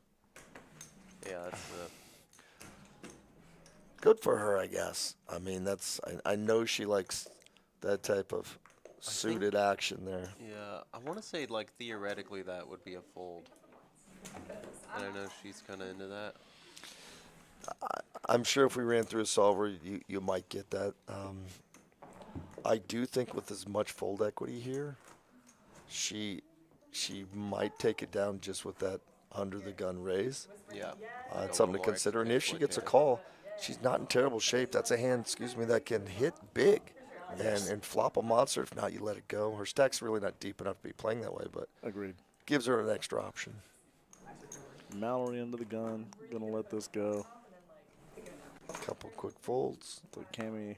Yeah, that's the... Good for her, I guess. I mean, I know she likes that type of suited action there. Yeah, I want to say, like, theoretically that would be a fold. And I know she's kind of into that. I'm sure if we ran through a solver, you might get that. I do think with as much fold equity here, she might take it down just with that under the gun raise. Yeah. It's something to consider. And if she gets a call, she's not in terrible shape. That's a hand, that can hit big and flop a monster. If not, you let it go. Her stack's really not deep enough to be playing that way, but agreed. Gives her an extra option. Mallory under the gun. Gonna let this go. Couple quick folds. So Cammy.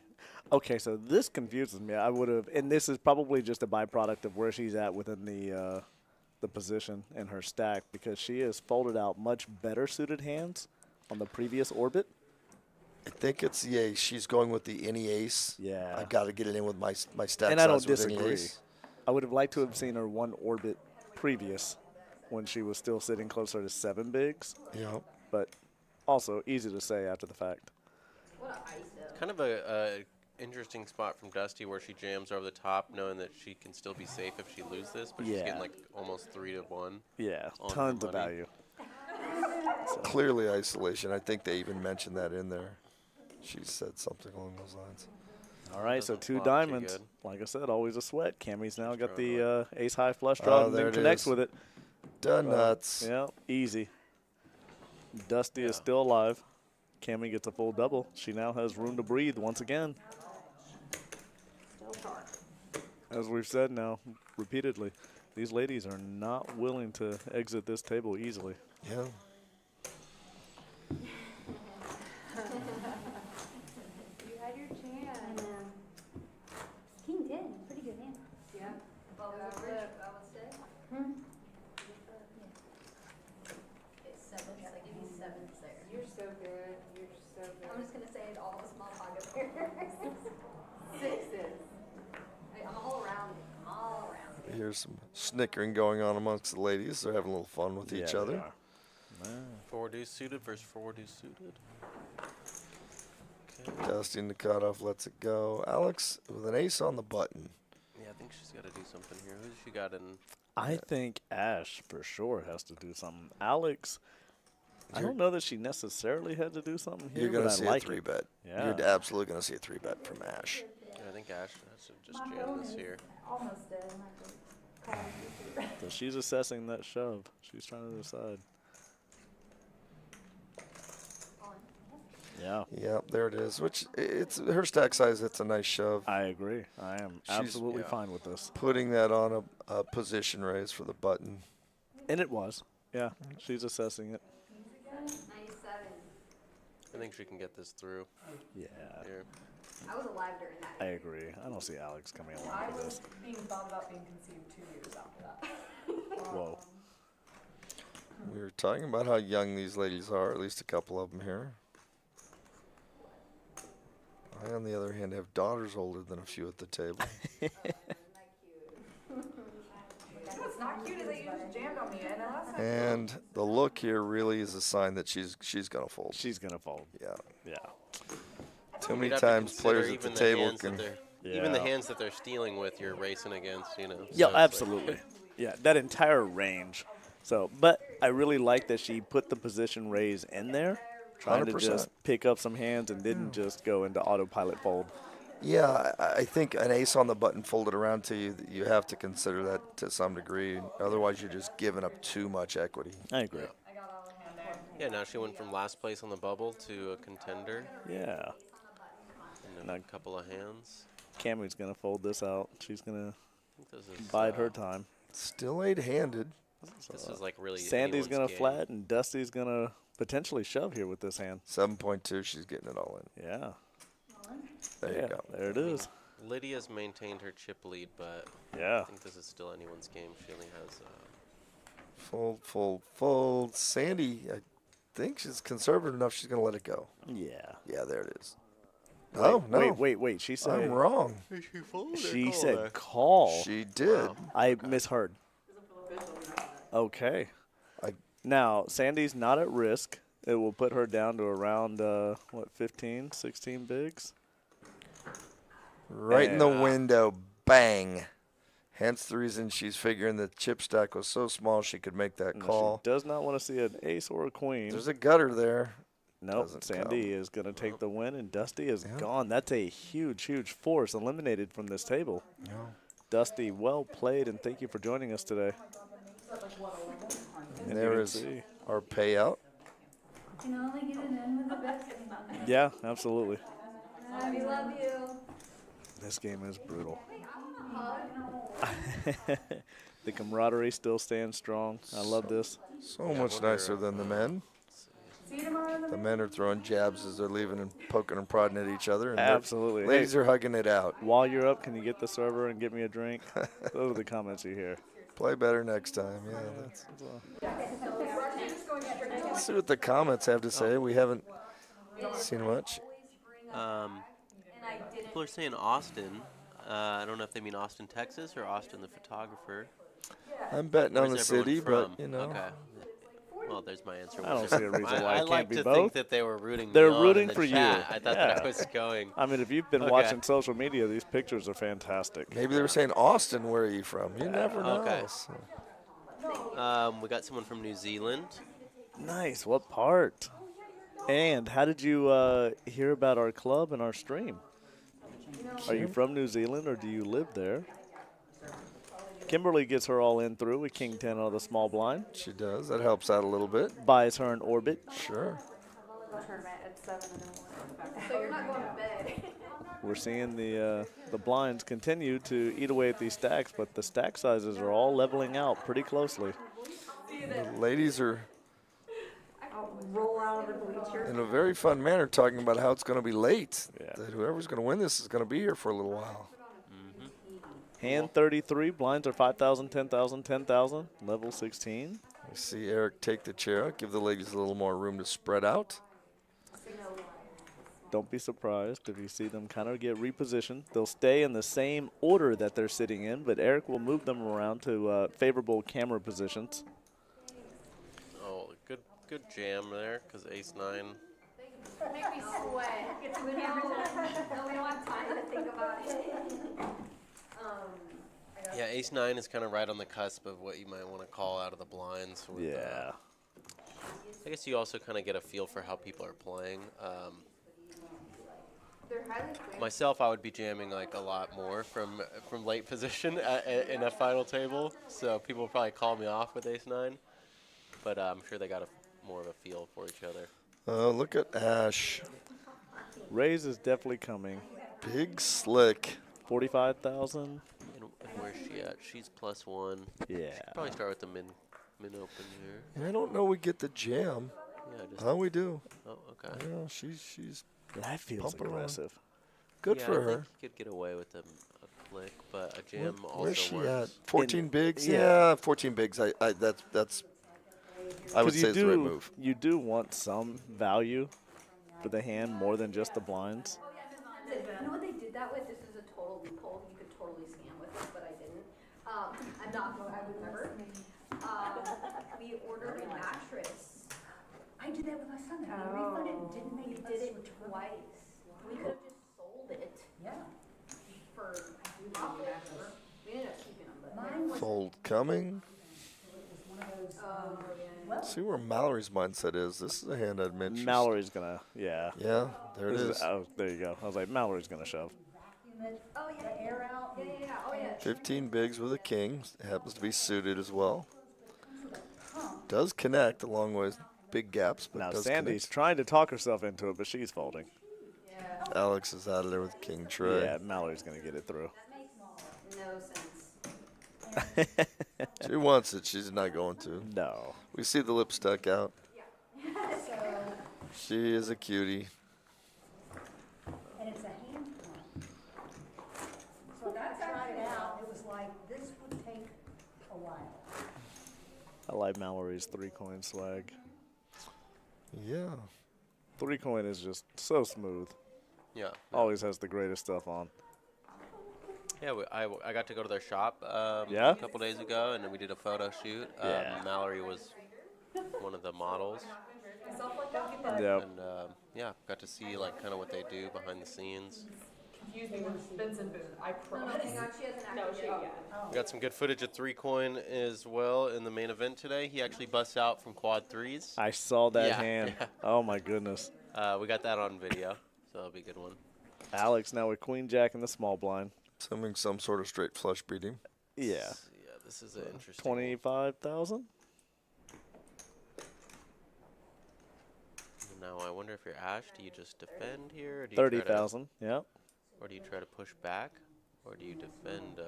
Okay, so this confuses me. I would have, and this is probably just a byproduct of where she's at within the position in her stack, because she has folded out much better suited hands on the previous orbit. I think it's the ace. She's going with the any ace. Yeah. I got to get it in with my stack And I don't size with any disagree. ace. I would have liked to have seen her one orbit previous when she was still sitting closer to 7 bigs. Yeah. But also easy to say after the fact. Kind of a interesting spot from Dusti where she jams over the top, knowing that she can still be safe if she loses this, but she's getting like almost 3-1. Yeah, on tons the of money. value. Clearly isolation. I think they even mentioned that in there. She said something along those lines. All right, so Doesn't 2 flop too diamonds. good. Like I said, always a sweat. Cammy's now got the ace high flush draw and there then it connects is. with it. Done nuts. Yeah, easy. Dusti is still alive. Cammy gets a full double. She now has room to breathe once again. As we've said now repeatedly, these ladies are not willing to exit this table easily. Yeah. You had your chance. King 10, pretty good hand. Yeah. Well, I would say. Hmm? Okay, sevens. I give you sevens there. You're so good. You're so good. I'm just gonna say it all the small pocket pairs. Sixes. I'm all around it. I'm all around it. Here's some snickering going on amongst the ladies. They're having a little fun with each they other. are. 4 deuce suited versus 4 deuce suited. Dusty in the cutoff lets it go. Alex with an ace on the button. Yeah, I think she's got to do something here. Who's she got in? I think Ash for sure has to do something. Alex, I don't know that she necessarily had to do something here. You're going to but see I like a 3 it. bet. Yeah. You're absolutely going to see a 3 bet from Ash. Yeah, I think Ash has to just jam this here. Almost dead. So she's assessing that shove. She's trying to decide. Yeah. Yep, there it is. Which it's her stack size. It's a nice shove. I agree. I am absolutely fine with this. Putting that on a position raise for the button. And it was. Yeah, she's assessing it. 97. I think she can get this through. Yeah. Here. I was alive during that. I agree. I don't see Alex coming along I for was this. being thought about being conceived 2 years after that. Whoa. We were talking about how young these ladies are, at least a couple of them here. I, on the other hand, have daughters older than a few at the table. What's not cute is that you just jammed on me. And last time. And the look here really is a sign that she's gonna fold. She's going to fold. Yeah. Yeah. Too You'd many have to times consider players at even the table hands that can. they're- Even the Yeah. hands that they're stealing with, you're racing against, you know. Yeah, so it's like- absolutely. Yeah, that entire range. So, but I really like that she put the position raise in there, trying to 100%. just pick up some hands and didn't just go into autopilot fold. Yeah, I think an ace on the button folded around to you, you have to consider that to some degree. Otherwise, you're just giving up too much equity. I agree. Yeah, now she went from last place on the bubble to a contender Yeah. in a couple of hands. Cammy's going to fold this out. She's going I think this is, to bide her time. Still eight-handed. This is like really Sandy's anyone's going to game. flat, and Dusty's going to potentially shove here with this hand. 7.2, she's getting it all in. Yeah. There Yeah, you go. there it is. Lydia's maintained her chip lead, but Yeah. I think this is still anyone's game. She only has. Fold, fold, fold. Sandy, I think she's conservative enough. She's going to let it go. Yeah. Yeah, there it is. Oh, no. Wait. She said. I'm wrong. She said call. She did. I misheard. Okay. Now, Sandy's not at risk. It will put her down to around, 15, 16 bigs? Right in the window. Bang. Hence the reason she's figuring the chip stack was so small she could make that No, call. she does not want to see an ace or a queen. There's a gutter there. Nope, Doesn't Sandy is going to take the win, and Dusty is gone. That's a huge, huge force eliminated from this table. Yeah. Dusty, well played, and thank you for joining us today. And there is our payout. You can only get it in with the best. Yeah, absolutely. We love you. This game is brutal. The camaraderie still stands strong. I love this. So much nicer than the men. The men are throwing jabs as they're leaving and poking and prodding at each other. And Absolutely. Ladies are hugging it out. While you're up, can you get the server and get me a drink? Those are the comments you hear. Play better next time. Yeah. Let's see what the comments have to say. We haven't seen much. People are saying Austin. I don't know if they mean Austin, Texas, or Austin, the photographer. I'm betting on the Where's everyone city, from? but you know. Okay. Well, there's my answer. I don't see a reason why it I can't like be to both. think that they were rooting. They're me on rooting in the for chat. you. I thought that Yeah. I was going. I mean, if you've been Okay. watching social media, these pictures are fantastic. Maybe they were saying Austin. Where are you from? You never know. Okay. We got someone from New Zealand. Nice. What part? And how did you hear about our club and our stream? Are you from New Zealand or do you live there? Kimberly gets her all in through with King 10 out of the small blind. She does. That helps out a little bit. Buys her an orbit. Sure. Tournament at 7 and then So you're not going to bed. We're seeing the blinds continue to eat away at these stacks, but the stack sizes are all leveling out pretty closely. The ladies are roll out of the bleachers. in a very fun manner talking about how it's going to be late. Yeah. That whoever's going to win this is going to be here for a little while. Hand 33, blinds are 5,000, 10,000, 10,000, level 16. We see Eric take the chair out, give the ladies a little more room to spread out. Don't be surprised if you see them kind of get repositioned. They'll stay in the same order that they're sitting in, but Eric will move them around to favorable camera positions. Oh, good jam there, because ace-9. Make me sweat. Get some cameras on. No, we don't have time to think about it. Yeah, ace-9 is kind of right on the cusp of what you might want to call out of the blinds. With, Yeah. I guess you also kind of get a feel for how people are playing. They're highly quick. Myself, I would be jamming like a lot more from late position in a final table. So people would probably call me off with ace-9. But I'm sure they got more of a feel for each other. Look at Ash. Raise is definitely coming. Big slick. 45,000. And where's she at? She's +1. Yeah. Probably start with the min open here. I don't know we get the jam. Yeah, just. Oh, we do. Oh, okay. Yeah, she's That feels pumping along. aggressive. Good Yeah, for I her. think you could get away with a click, but a jam also Where's she works. at? 14 bigs? yeah. Yeah, 14 bigs. That's I would 'Cause say it's the right move. You do want some value for the hand more than just the blinds. You know what they did that with? This is a total loophole. You could totally scam with this, but I didn't. I'm not going. I would never. We ordered a mattress. I did that with my son. I refunded and didn't make We it. did it twice. We could have just sold it Yeah. for profit. We ended up keeping them, but Mine was Fold coming. one of those. well, See where Mallory's mindset is. This is a hand I'd mentioned. Mallory's gonna, yeah. Yeah, there it This is. oh, there you go. I was like, Mallory's gonna shove. Vacuum it, the air out. yeah. Oh yeah. 15 bigs with a king. Happens to be suited as well. Does connect along with big gaps, but Now does Sandy's connect. trying to talk herself into it, but she's folding. Alex is out of there with king tray. Yeah, Mallory's gonna get it through. No sense. She wants it. She's not going to. No. We see the lip stuck out. She is a cutie. And it's a hand one. So I tried it out. It was like, this would take a while. I like Mallory's 3-coin swag. Yeah. 3-coin is just so smooth. Yeah. Always has the greatest stuff on. Yeah, I got to go to their shop Yeah? a couple days ago, and then we did a photo shoot. Yeah. Mallory was one of the models, Yep. and yeah, got to see like kind of what they do behind the scenes. Confused me with Benson Boone. I No, promise. hang on. She hasn't No, acted she, yet. yeah. We got some good footage of 3-coin as well in the main event today. He actually busts out from quad 3s. I saw that Yeah, hand. yeah. Oh my goodness. We got that on video, so that'll be a good one. Alex now with Queen Jack in the small blind. Assuming some sort of straight flush beating. Yeah. Yeah, this is an interesting. 25,000? Now I wonder if you're Ash, do you just defend here, or do you try to- 30,000. Yep. or do you try to push back, or do you defend?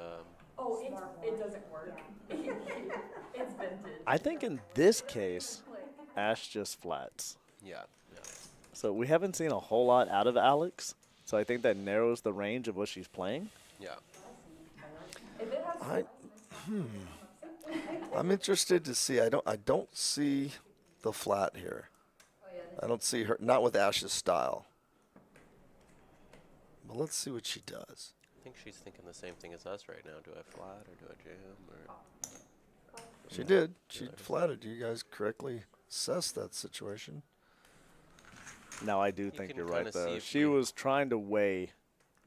Oh, it doesn't work. It's vintage. I think in this case, Ash just flats. Yeah. So we haven't seen a whole lot out of Alex. So I think that narrows the range of what she's playing. Yeah. If it has I'm interested to see. I don't see the flat here. I don't see her, not with Ash's style. But let's see what she does. I think she's thinking the same thing as us right now. Do I flat or do I jam? Or She did. She flatted. You guys correctly assessed that situation. Now I do think can you're kinda right see though. if She we- was trying to weigh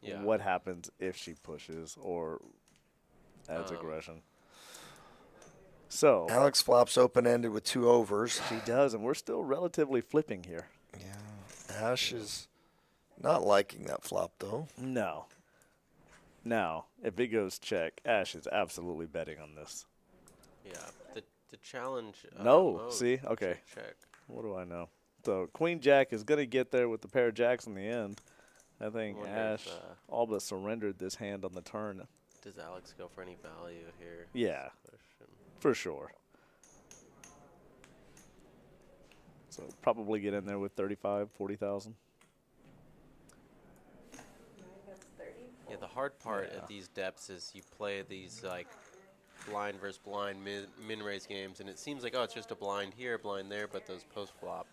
Yeah. what happens if she pushes or adds aggression. So Alex flops open-ended with 2 overs. she does, and we're still relatively flipping here. Yeah. Ash is not liking that flop, though. No. Now, if it goes check, Ash is absolutely betting on this. Yeah. The challenge. No, oh, see? Okay. Check. What do I know? So Queen Jack is going to get there with the pair of jacks in the end. I think Wonder Ash if, all but surrendered this hand on the turn. Does Alex go for any value here? Yeah, Question. for sure. So probably get in there with 35, 40,000. Yeah, the hard part at these depths is you play these like blind versus blind min-raise games, and it seems like, oh, it's just a blind here, blind there, but those post-flop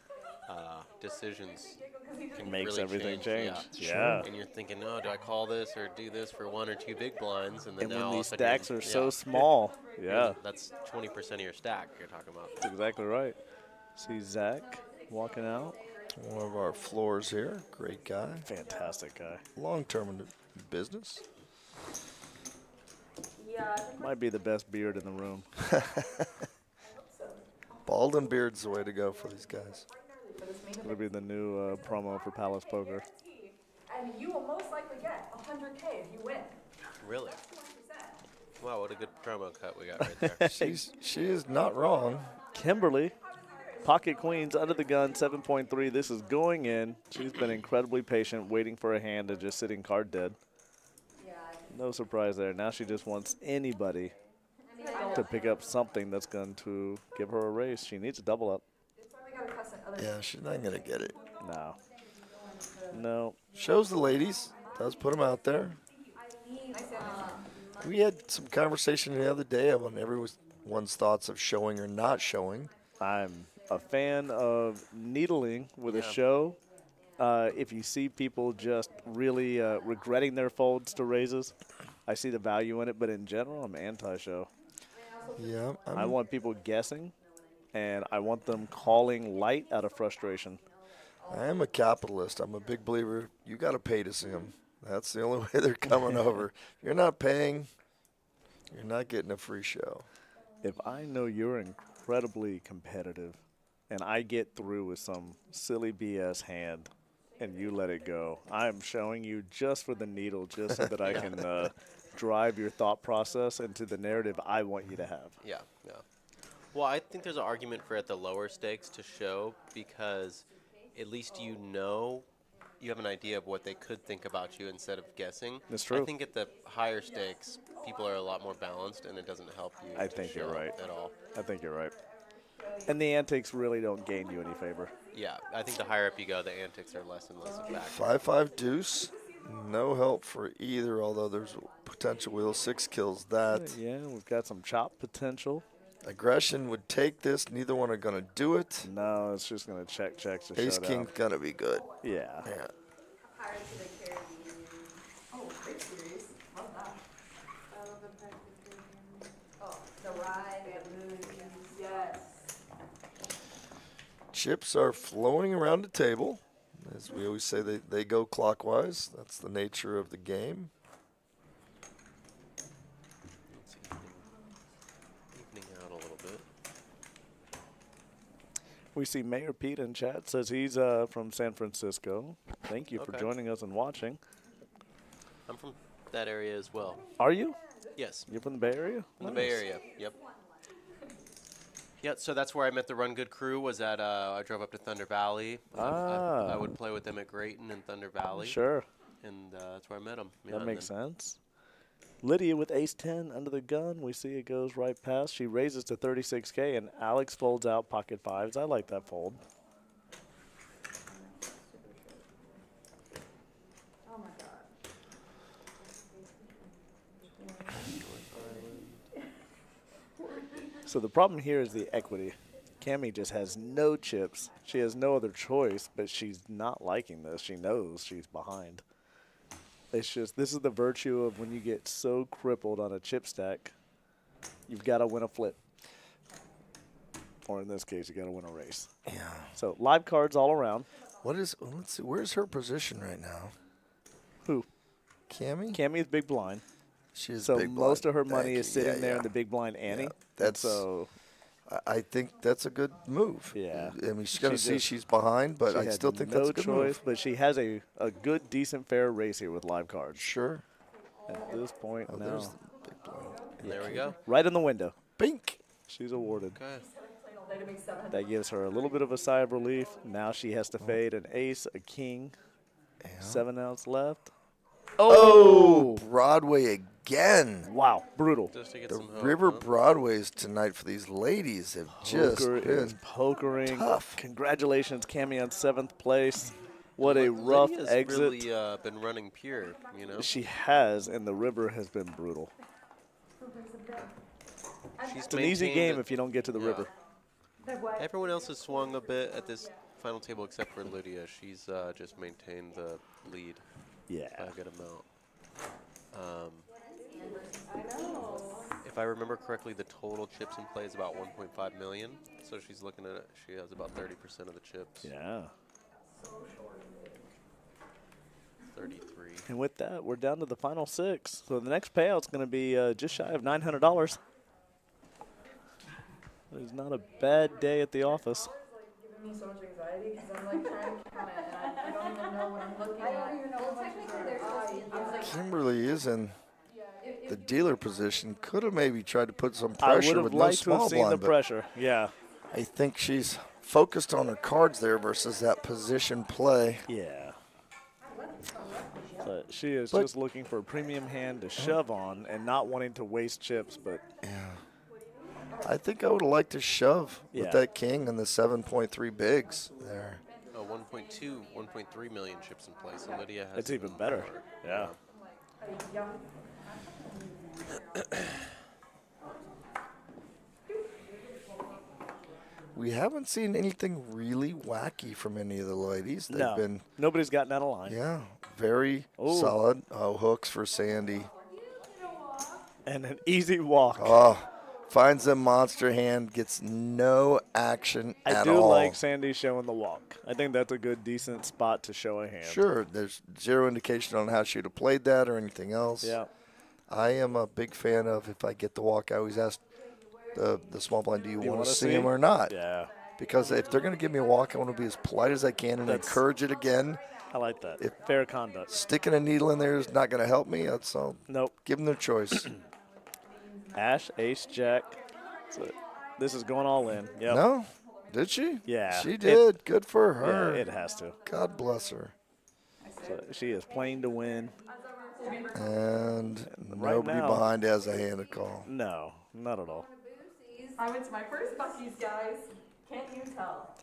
decisions can Makes really everything change. change. Yeah. Yeah. And you're thinking, oh, do I call this or do this for 1 or 2 big blinds? And then And now when all of a these sudden stacks you're- are so small. Yeah, That's 20% of your stack you're talking about. that's exactly right. See Zach walking out. One of our floors here. Great guy. Fantastic guy. Long-term in the business. Might be the best beard in the room. Bald and beard's the way to go for these guys. It'll be the new promo for Palace Poker. and you will most likely get $100K if you win. Really? That's 20%. Wow, what a good promo cut we got right there. She is not wrong. Kimberly, pocket queens under the gun, 7.3. This is going in. She's been incredibly patient, waiting for a hand and just sitting card dead. No surprise there. Now she just wants anybody to pick up something that's going to give her a raise. She needs a double up. Yeah, she's not going to get it. No. No. Shows the ladies. Does put them out there. We had some conversation the other day on everyone's thoughts of showing or not showing. I'm a fan of needling with a show. If you see people just really regretting their folds to raises, I see the value in it. But in general, I'm anti-show. Yeah. I want people guessing, and I want them calling light out of frustration. I am a capitalist. I'm a big believer. You got to pay to see them. That's the only way they're coming over. If you're not paying, you're not getting a free show. If I know you're incredibly competitive and I get through with some silly BS hand and you let it go, I'm showing you just for the needle, just so that I can drive your thought process into the narrative I want you to have. Yeah. Well, I think there's an argument for at the lower stakes to show because at least you have an idea of what they could think about you instead of guessing. That's true. I think at the higher stakes, people are a lot more balanced, and it doesn't help you. I think you're right at all. I think you're right. And the antics really don't gain you any favor. Yeah, I think the higher up you go, the antics are less and less a factor. 5-5 deuce. No help for either, although there's potential wheel. 6 kills that. Yeah, we've got some chop potential. Aggression would take this. Neither one are going to do it. No, it's just going to check to Ace showdown. King's going to be good. Yeah. Oh, great series. Love that. Oh, the ride, the movies. Yes. Chips are flowing around the table. As we always say, they go clockwise. That's the nature of the game. Evening out a little bit. We see Mayor Pete in chat, says he's from San Francisco. Thank you for joining us and watching. I'm from that area as well. Are you? Yes. You're from the Bay Area? From the Bay Area, yep. Yeah, so that's where I met the RunGood crew. Was at I drove up to Thunder Valley. I would play with them at Grayton and Thunder Valley. Sure. And that's where I met them. That makes sense. Lydia with ace-10 under the gun. We see it goes right past. She raises to 36K, and Alex folds out pocket fives. I like that fold. Oh my God. So the problem here is the equity. Cammie just has no chips. She has no other choice, but she's not liking this. She knows she's behind. It's just, this is the virtue of when you get so crippled on a chip stack, you've got to win a flip. Or in this case, you got to win a race. Yeah. So live cards all around. Let's see, where's her position right now? Who? Cammie? Cammie is big blind. She is so big blind. most of her money Thank is you. sitting there in the big blind Annie. Yeah, that's so I think that's a good move. Yeah. I mean, she's going to see she's behind, but I still think that's a good move. But she has a good, decent, fair race here with live cards. Sure. At this point, now. There's the big blind. There we go. Right in the window. Bink. She's awarded. Okay. That gives her a little bit of a sigh of relief. Now she has to fade an ace, a king. 7 outs left. Oh, Broadway again. Wow, brutal. Just to get The some hope, River huh? Broadways tonight for these ladies have just Poker is been pokering. tough. Congratulations, Cammie, on 7th place. What a rough Lydia's exit. really been running pure, you know. She has, and the river has been brutal. She's It's an easy maintained game it. if you don't get to the river. Everyone else has swung a bit at this final table except for Lydia. She's just maintained the lead Yeah. by a good amount. If I remember correctly, the total chips in play is about 1.5 million. So she's looking at it. She has about 30% of the chips. Yeah. 33. And with that, we're down to the final 6. So the next payout's going to be just shy of $900. It's not a bad day at the office. Giving me so much anxiety because I'm like trying to count it and I don't even know know what I'm looking I don't at. even know how much is there. Kimberly is in the dealer position. Could have maybe tried to put some I would pressure have with no liked to have small seen the blind, but pressure. Yeah. I think she's focused on her cards there versus that position play. Yeah. But she is But- just looking for a premium hand to shove on and not wanting to waste chips. But I think I would have liked to shove Yeah. with that king and the 7.3 bigs there. 1.2, 1.3 million chips in play. So Lydia has. it's even better. Yeah. We haven't seen anything really wacky from any of the ladies. They've No. been, Nobody's gotten out of line. yeah, very Ooh. solid. Oh, hooks for Sandy. And an easy walk. Oh, finds a monster hand, gets no action I at do all. like Sandy showing the walk. I think that's a good, decent spot to show a hand. Sure, there's zero indication on how she would have played that or anything else. Yeah. I am a big fan of, if I get the walk, I always ask the small blind, do you want wanna to see see? him or not? Yeah. Because if they're going to give me a walk, I want to be as polite as I can and That's- encourage it again. I like that. If- Fair conduct. Sticking a needle in there is not going to help me. So Nope. give them their choice. Ash, ace, jack. So this is going all in. Yep. No? Did she? Yeah. She did. Good for her. Yeah, it has to. God bless her. So she is playing to win. And Right nobody now- behind has a hand to call. No, not at all. I went to my first Buc-ee's, guys. Can't you tell?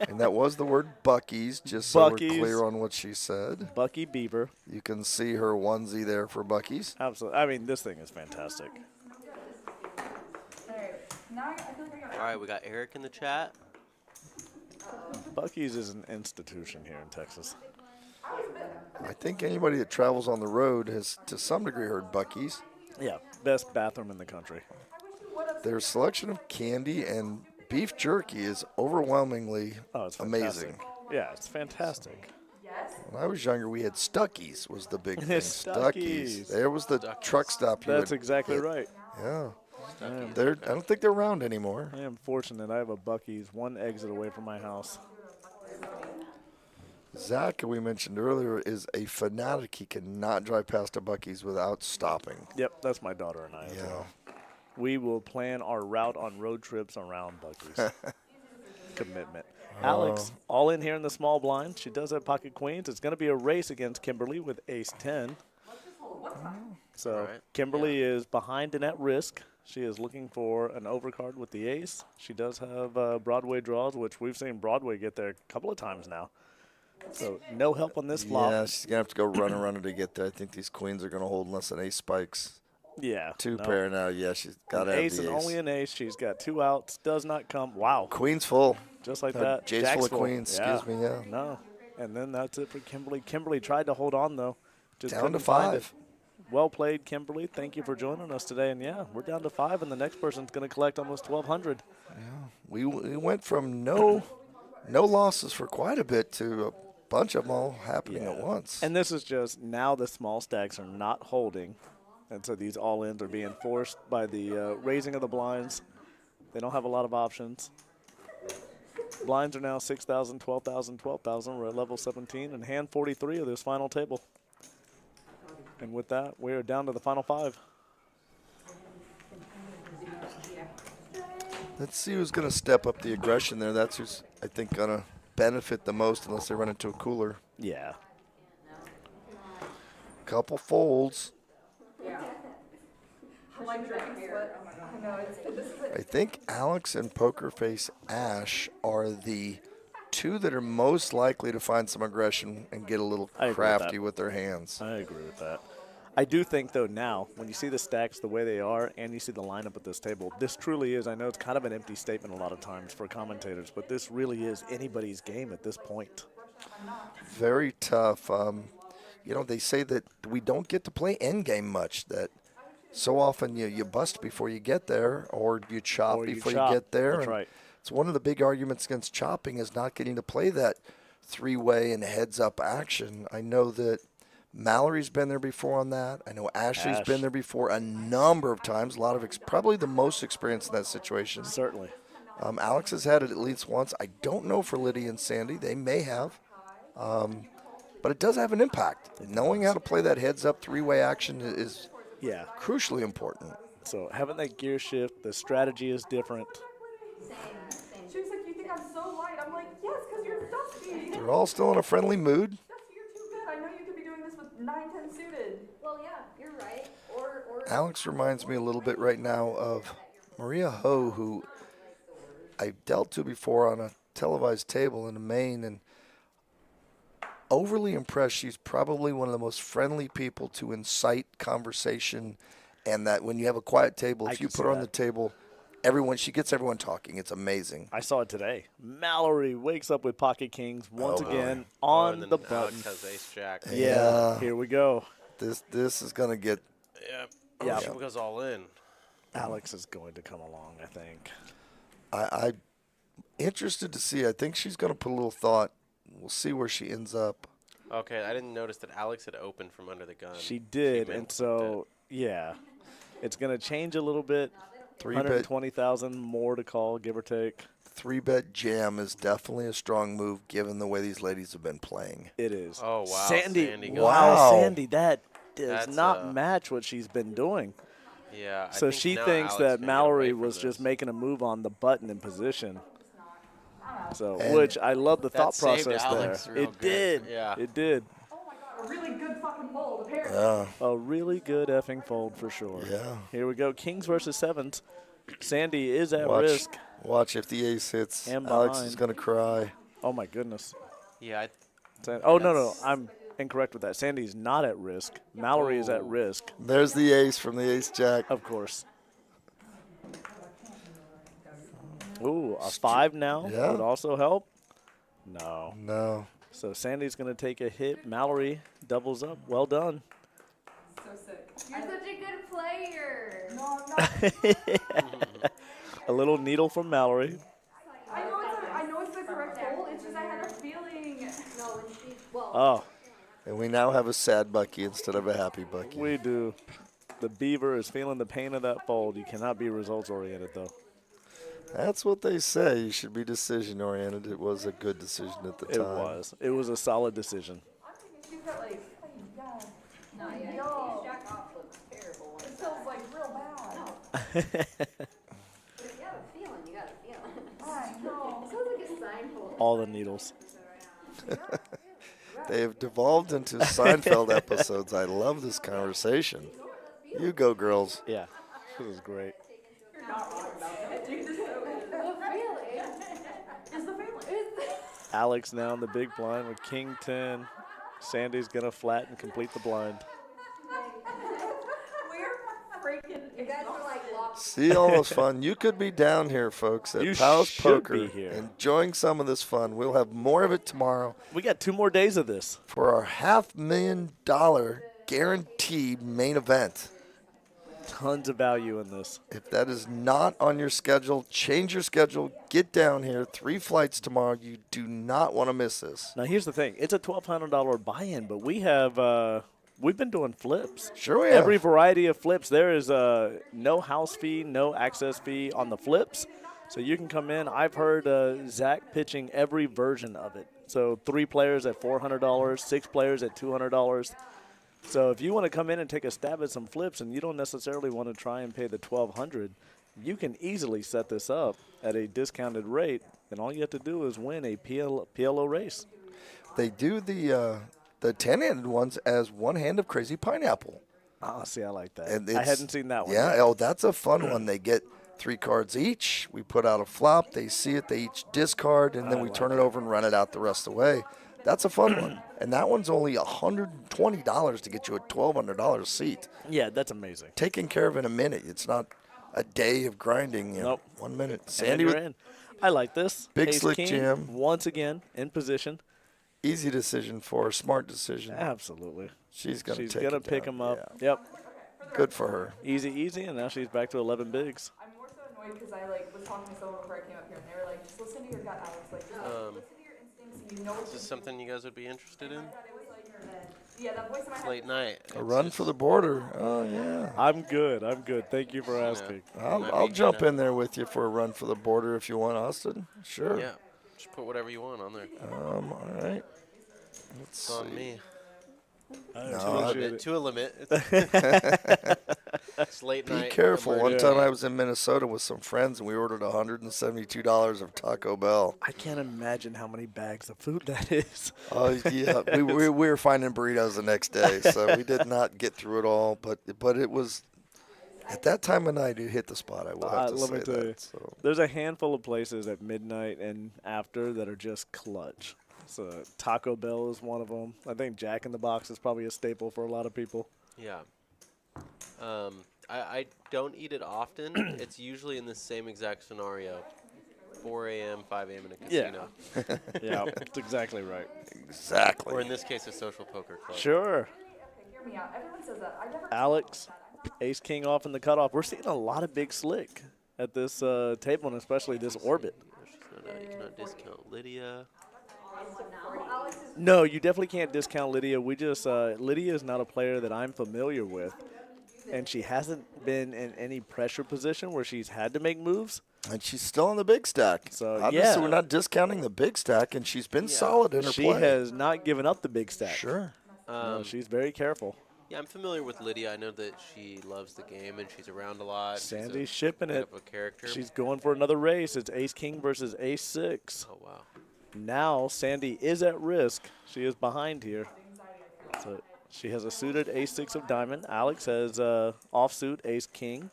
And that was the word Buc-ee's, just so Buc-ee's. we're clear on what she said. Bucky Beaver. You can see her onesie there for Buc-ee's. Absolutely. I mean, this thing is fantastic. Alright, now I feel like I got All right, we got Eric in the chat. Bucky's is an institution here in Texas. I think anybody that travels on the road has, to some degree, heard Buc-ee's. Yeah, best bathroom in the country. Their selection of candy and beef jerky is overwhelmingly Oh, it's amazing. fantastic. Yeah, it's fantastic. When I was younger, we had Stuckies was the big thing. Stuckies. There was the truck stop. You That's would exactly hit. right. Yeah. I don't think they're around anymore. I am fortunate. I have a Bucky's one exit away from my house. Zach, who we mentioned earlier, is a fanatic. He cannot drive past a Buc-ee's without stopping. Yep, that's my daughter and I as well. We will plan our route on road trips around Bucky's. Commitment. Alex, all in here in the small blind. She does have pocket queens. It's going to be a race against Kimberly with ace 10. So Right. Kimberly is behind and at risk. She is looking for an overcard with the ace. She does have Broadway draws, which we've seen Broadway get there a couple of times now. So no help on this flop. Yeah, she's going to have to go runner to get there. I think these queens are going to hold unless an ace spikes. Yeah. Two no. pair now. Yeah, she's got to An have ace the and ace. only an ace. She's got two outs. Does not come. Wow. Queen's full. Just like that. Jack's Jack's full of queens. Yeah. Excuse me, yeah. No. And then that's it for Kimberly. Kimberly tried to hold on, though. Just Down to couldn't find it. 5. Well played, Kimberly. Thank you for joining us today. And, yeah, we're down to 5, and the next person's going to collect almost 1,200. We went from no losses for quite a bit to a bunch of them all happening at once. And this is just now the small stacks are not holding. And so these all-ins are being forced by the raising of the blinds. They don't have a lot of options. Blinds are now 6,000, 12,000, 12,000. We're at level 17 and hand 43 of this final table. And with that, we are down to the final 5. Let's see who's going to step up the aggression there. That's who's, I think, going to benefit the most unless they run into a cooler. Yeah. Couple folds. I'm like drinking sweat. Oh my god. I know, this is I think Alex and Poker Face Ash are the two that are most likely to find some aggression and get a little I agree with crafty that. with their hands. I agree with that. I do think, though, now, when you see the stacks the way they are and you see the lineup at this table, this truly is, I know it's kind of an empty statement a lot of times for commentators, but this really is anybody's game at this point. Very tough. You know, they say that we don't get to play endgame much, that so often you bust before you get there or you chop Or you before chop. you get there. That's And right. it's one of the big arguments against chopping is not getting to play that three-way and heads-up action. I know that Mallory's been there before on that. I know Ashley's Ash. been there before a number of times. A lot of probably the most experience in that situation. Certainly. Alex has had it at least once. I don't know for Lydia and Sandy. They may have. but it does have an impact. Knowing how to play that heads-up three-way action is crucially important. So having that gear shift, the strategy is different. She was like, you think I'm so light? I'm like, yes, because you're Dusti. They're all still in a friendly mood. Dusti, you're too good. I know you could be doing this with 9-10 suited. Well, yeah, you're right. Or Alex reminds me a little bit right now of Maria Ho, who I dealt to before on a televised table in the main, and overly impressed. She's probably one of the most friendly people to incite conversation, and that when you have a quiet table, if you put her on the table, she gets everyone talking. It's amazing. I saw it today. Mallory wakes up with pocket kings once again on the button. Alex has ace-jack. Yeah, here we go. This is going to get... Yeah, she goes all in. Alex is going to come along, I think. I'm interested to see. I think she's going to put a little thought. We'll see where she ends up. Okay, I didn't notice that Alex had opened from under the gun. She did, and so, yeah. It's going to change a little bit. 120,000 more to call, give or take. 3-bet jam is definitely a strong move given the way these ladies have been playing. It is. Oh, wow. Sandy. Wow. Sandy, that does not match what she's been doing. Yeah. So she thinks that Mallory was just making a move on the button in position. So, which I love the thought process there. It did. Yeah. It did. Oh my god, a really good fucking fold, apparently. Yeah. A really good effing fold for sure. Yeah. Here we go. Kings versus sevens. Sandy is at risk. Watch if the ace hits. And Alex behind. is going to cry. Oh, my goodness. Yeah. Oh, no. I'm incorrect with that. Sandy's not at risk. Mallory is at risk. There's the ace from the ace-jack. Of course. Ooh, a 5 now would also help. No. So Sandy's going to take a hit. Mallory doubles up. Well done. So sick. you're such a good player. No, I'm not. A little needle from Mallory. I know it's the correct fold. It's just I had a feeling. No, and she, well, Oh, And we now have a sad Bucky instead of a happy Bucky. we do. The Beaver is feeling the pain of that fold. You cannot be results-oriented, though. That's what they say. You should be decision-oriented. It was a good decision at the time. It was. It was a solid decision. I'm thinking she's got like, yeah. no, yeah, Yo. his jack off looks terrible. It feels like real bad. But if you have a feeling, you got a feeling. I know. It sounds like a sign fold. All the needles. They have devolved into Seinfeld episodes. I love this conversation. You go, girls. Yeah, this is great. You're not wrong about that, dude. Well, really? Is the family? Alex now in the big blind with King 10. Sandy's going to flatten, complete the blind. We're freaking. You guys are like locked. See all this fun. You could be down here, folks, at You Palace should Poker, be here. enjoying some of this fun. We'll have more of it tomorrow We got 2 more days of this. for our $500,000 guaranteed main event. Tons of value in this. If that is not on your schedule, change your schedule. Get down here. 3 flights tomorrow. You do not want to miss this. Now, here's the thing. It's a $1,200 buy-in, but we have we've been doing flips. Sure we have. Every variety of flips. There is no house fee, no access fee on the flips. So you can come in. I've heard Zach pitching every version of it. So 3 players at $400, 6 players at $200. So if you want to come in and take a stab at some flips and you don't necessarily want to try and pay the $1,200, you can easily set this up at a discounted rate, and all you have to do is win a PLO race. They do the 10-handed ones as one hand of Crazy Pineapple. Oh, see, I like that. And I hadn't seen that one. Yeah, yet. oh, that's a fun one. They get 3 cards each. We put out a flop. They see it. They each discard, and then we turn it over and run it out the rest of the way. That's a fun one. And that one's only $120 to get you a $1,200 seat. Yeah, that's amazing. Taken care of in a minute. It's not a day of grinding. Nope. 1 minute. And Sandy you're with in. I like this. Big Ace slick king, jam. Once again, in position. easy decision for her. Smart decision. Absolutely. She's going to She's take gonna it pick down. him up. Yeah. Yep. Good for her. Easy, and now she's back to 11 bigs. I'm more so annoyed because I was talking to someone before I came up here, and they were like, just listen to your gut, Alex. Like, just listen to your instincts, and you know Is this something you guys would be interested in? yeah, that voice in my It's head. late night. A run for the border. Oh, yeah. I'm good. Thank you for asking. I'll jump in there with you for a run for the border if you want, Austin. Sure. Yeah. Just put whatever you want on there. All right. It's on me. No, To a limit. It's late Be night. careful. One emergency. time I was in Minnesota with some friends, and we ordered $172 of Taco Bell. I can't imagine how many bags of food that is. Oh, yeah. we were finding burritos the next day, so we did not get through it all. But it was, at that time of night, it hit the spot, I will have to Let say me tell you, that. So. there's a handful of places at midnight and after that are just clutch. So Taco Bell is one of them. I think Jack in the Box is probably a staple for a lot of people. Yeah. I don't eat it often. It's usually in the same exact scenario. 4 a.m., 5 a.m. in a casino. Yeah, that's exactly right. Exactly. Or in this case, a social poker club. Sure. Okay, hear me out. Everyone says that. I've never Alex, ace king off in the cutoff. We're seeing a lot of big slick at this table, and especially this orbit. You cannot discount Lydia. No, you definitely can't discount Lydia. We just Lydia is not a player that I'm familiar with, and she hasn't been in any pressure position where she's had to make moves. And she's still on the big stack. So obviously, yeah, we're not discounting the big stack, and she's been solid in her she play. has not given up the big stack. Sure. No, she's very careful. Yeah, I'm familiar with Lydia. I know that she loves the game and she's around a lot. Sandy's shipping bit it. of a character. She's going for another race. It's ace king versus ace six. Oh wow. Now Sandy is at risk. She is behind here. So she has a suited ace six of diamond. Alex has offsuit ace king.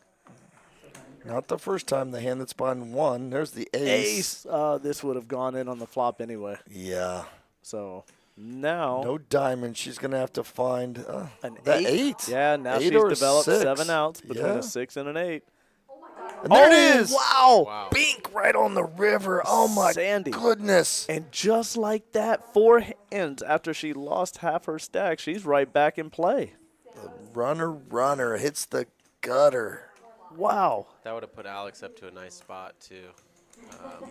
Not the first time the hand that's behind won. There's the ace. This would have gone in on the flop anyway. Yeah. So now No diamond. She's going to have to find an the eight. eight. Yeah, now Eight she's or developed six. 7 outs between Yeah. a 6 and an 8. And there it is. Wow. Bink right on the river. Oh, my Sandy. goodness. And just like that, 4 hands after she lost half her stack, she's right back in play. The runner hits the gutter. Wow. That would have put Alex up to a nice spot too.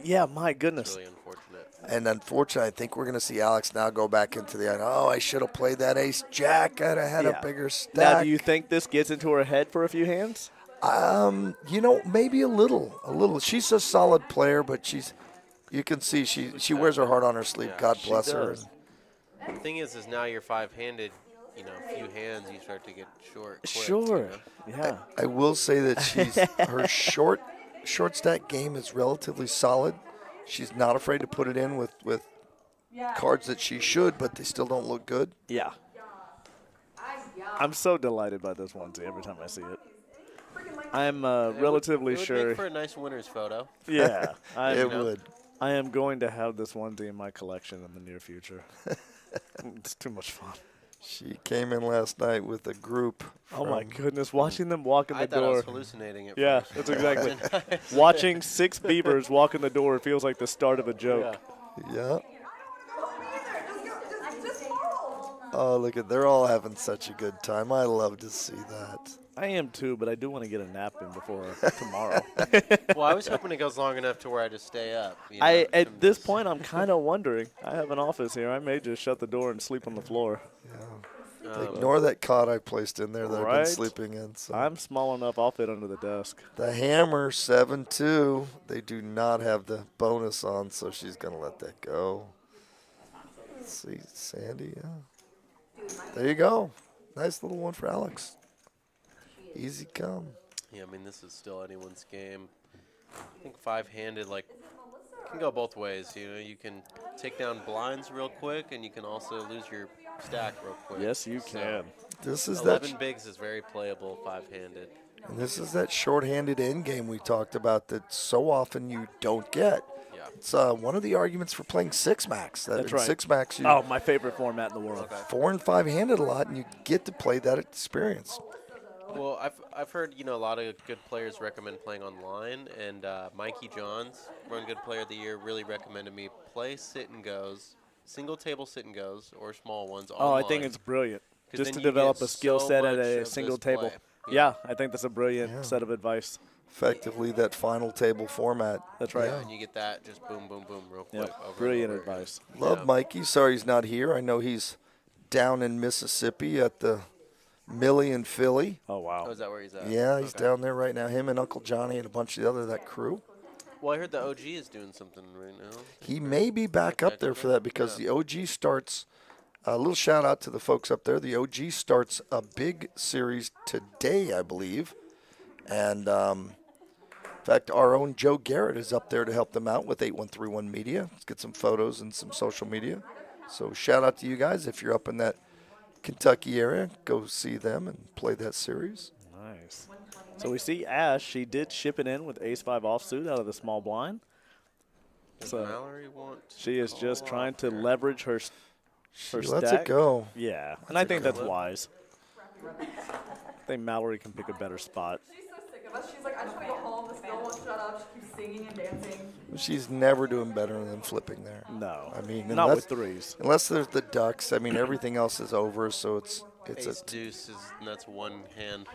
Yeah, my It's goodness. really unfortunate. And unfortunately, I think we're going to see Alex now go back into the, I should have played that ace jack. I'd have had Yeah. a bigger stack. Now, do you think this gets into her head for a few hands? Maybe a little. She's a solid player, but you can see she wears her heart on her sleeve. Yeah, God she bless her. does. The thing is now you're 5-handed. A few hands you start to get short. Quick, Sure. Yeah. I will say that her short stack game is relatively solid. She's not afraid to put it in with cards that she should, but they still don't look good. Yeah. I'm so delighted by this onesie every time I see it. I'm relatively it would sure. make for a nice winner's photo. Yeah. It would. I am going to have this onesie in my collection in the near future. It's too much fun. She came in last night with a group. Oh my goodness! Watching them walk in the I thought door. I was hallucinating it. Yeah, that's exactly. Watching 6 beavers walk in the door feels like the start of a joke. Yeah. Oh, look they're all having such a good time. I love to see that. I am too, but I do want to get a nap in before tomorrow. Well, I was hoping it goes long enough to where I just stay up. At this point, I'm kind of wondering. I have an office here. I may just shut the door and sleep on the floor. Ignore that cot I placed in there that I've Right? been sleeping in. So. I'm small enough. I'll fit under the desk. The hammer 7-2. They do not have the bonus on, so she's gonna let that go. Let's see, Sandy. Yeah. There you go. Nice little one for Alex. Easy come. Yeah, this is still anyone's game. I think 5-handed, can go both ways. You can take down blinds real quick, and you can also lose your stack real quick. Yes, you can. This is 11 bigs is very playable 5-handed. And this is that short-handed end game we talked about that so often you don't get. Yeah. It's one of the arguments for playing 6-max. That's right. 6-max, Oh, my favorite format in the world. 4 and 5-handed a lot, and you get to play that experience. Well, I've heard a lot of good players recommend playing online, and Mikey Johns, RunGood Player of the Year, really recommended me play sit and goes, single table sit and goes, or small ones. Oh, online. I think it's brilliant. 'Cause Just then to you develop get a skill so set at much a of single this table. play. Yeah, I think that's a brilliant set of advice. Effectively, that final table format. That's right. Yeah, and you get that just boom, boom, boom, real quick. Yep. Over and Brilliant over advice. Love Mikey. Sorry he's not here. I know he's down in Mississippi at the Millie and Philly. Oh, wow. Oh, is that where he's at? Yeah, he's Okay. down there right now. Him and Uncle Johnny and a bunch of the other that crew. Well, I heard the OG is doing something right now. He may be back up there for that because the OG starts A little shout out to the folks up there. The OG starts a big series today, I believe. And in fact, our own Joe Garrett is up there to help them out with 8131 Media. Let's get some photos and some social media. So shout out to you guys. If you're up in that Kentucky area, go see them and play that series. Nice. So we see Ash. She did ship it in with ace-5 offsuit out of the small blind. So Mallory wants she is just trying to leverage her She stack. lets it go. Yeah, and I think that's wise. I think Mallory can pick a better spot. She's so sick of us. She's like, I just want to go home. This girl won't shut up. She keeps singing and dancing. She's never doing better than flipping there. No, I mean, not with threes. Unless there's the ducks. I mean, everything else is over, so it's ace deuce and that's one hand.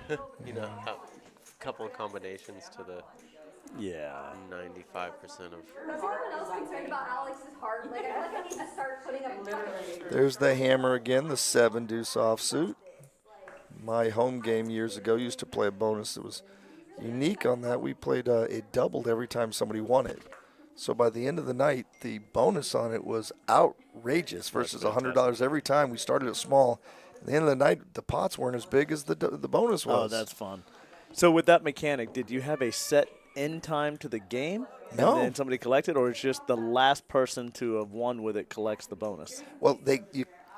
You know, a couple of combinations to the 95% of. Is anyone else concerned about Alex's heart? Like, I feel like I need to start putting up literally. There's the hammer again, the 7 deuce offsuit. My home game years ago used to play a bonus that was unique on that. We played it doubled every time somebody won it. So by the end of the night, the bonus on it was outrageous versus $100 every time. We started it small. At the end of the night, the pots weren't as big as the bonus was. Oh, that's fun. So with that mechanic, did you have a set end time to the game? No. And then somebody collected, or it's just the last person to have won with it collects the bonus? Well,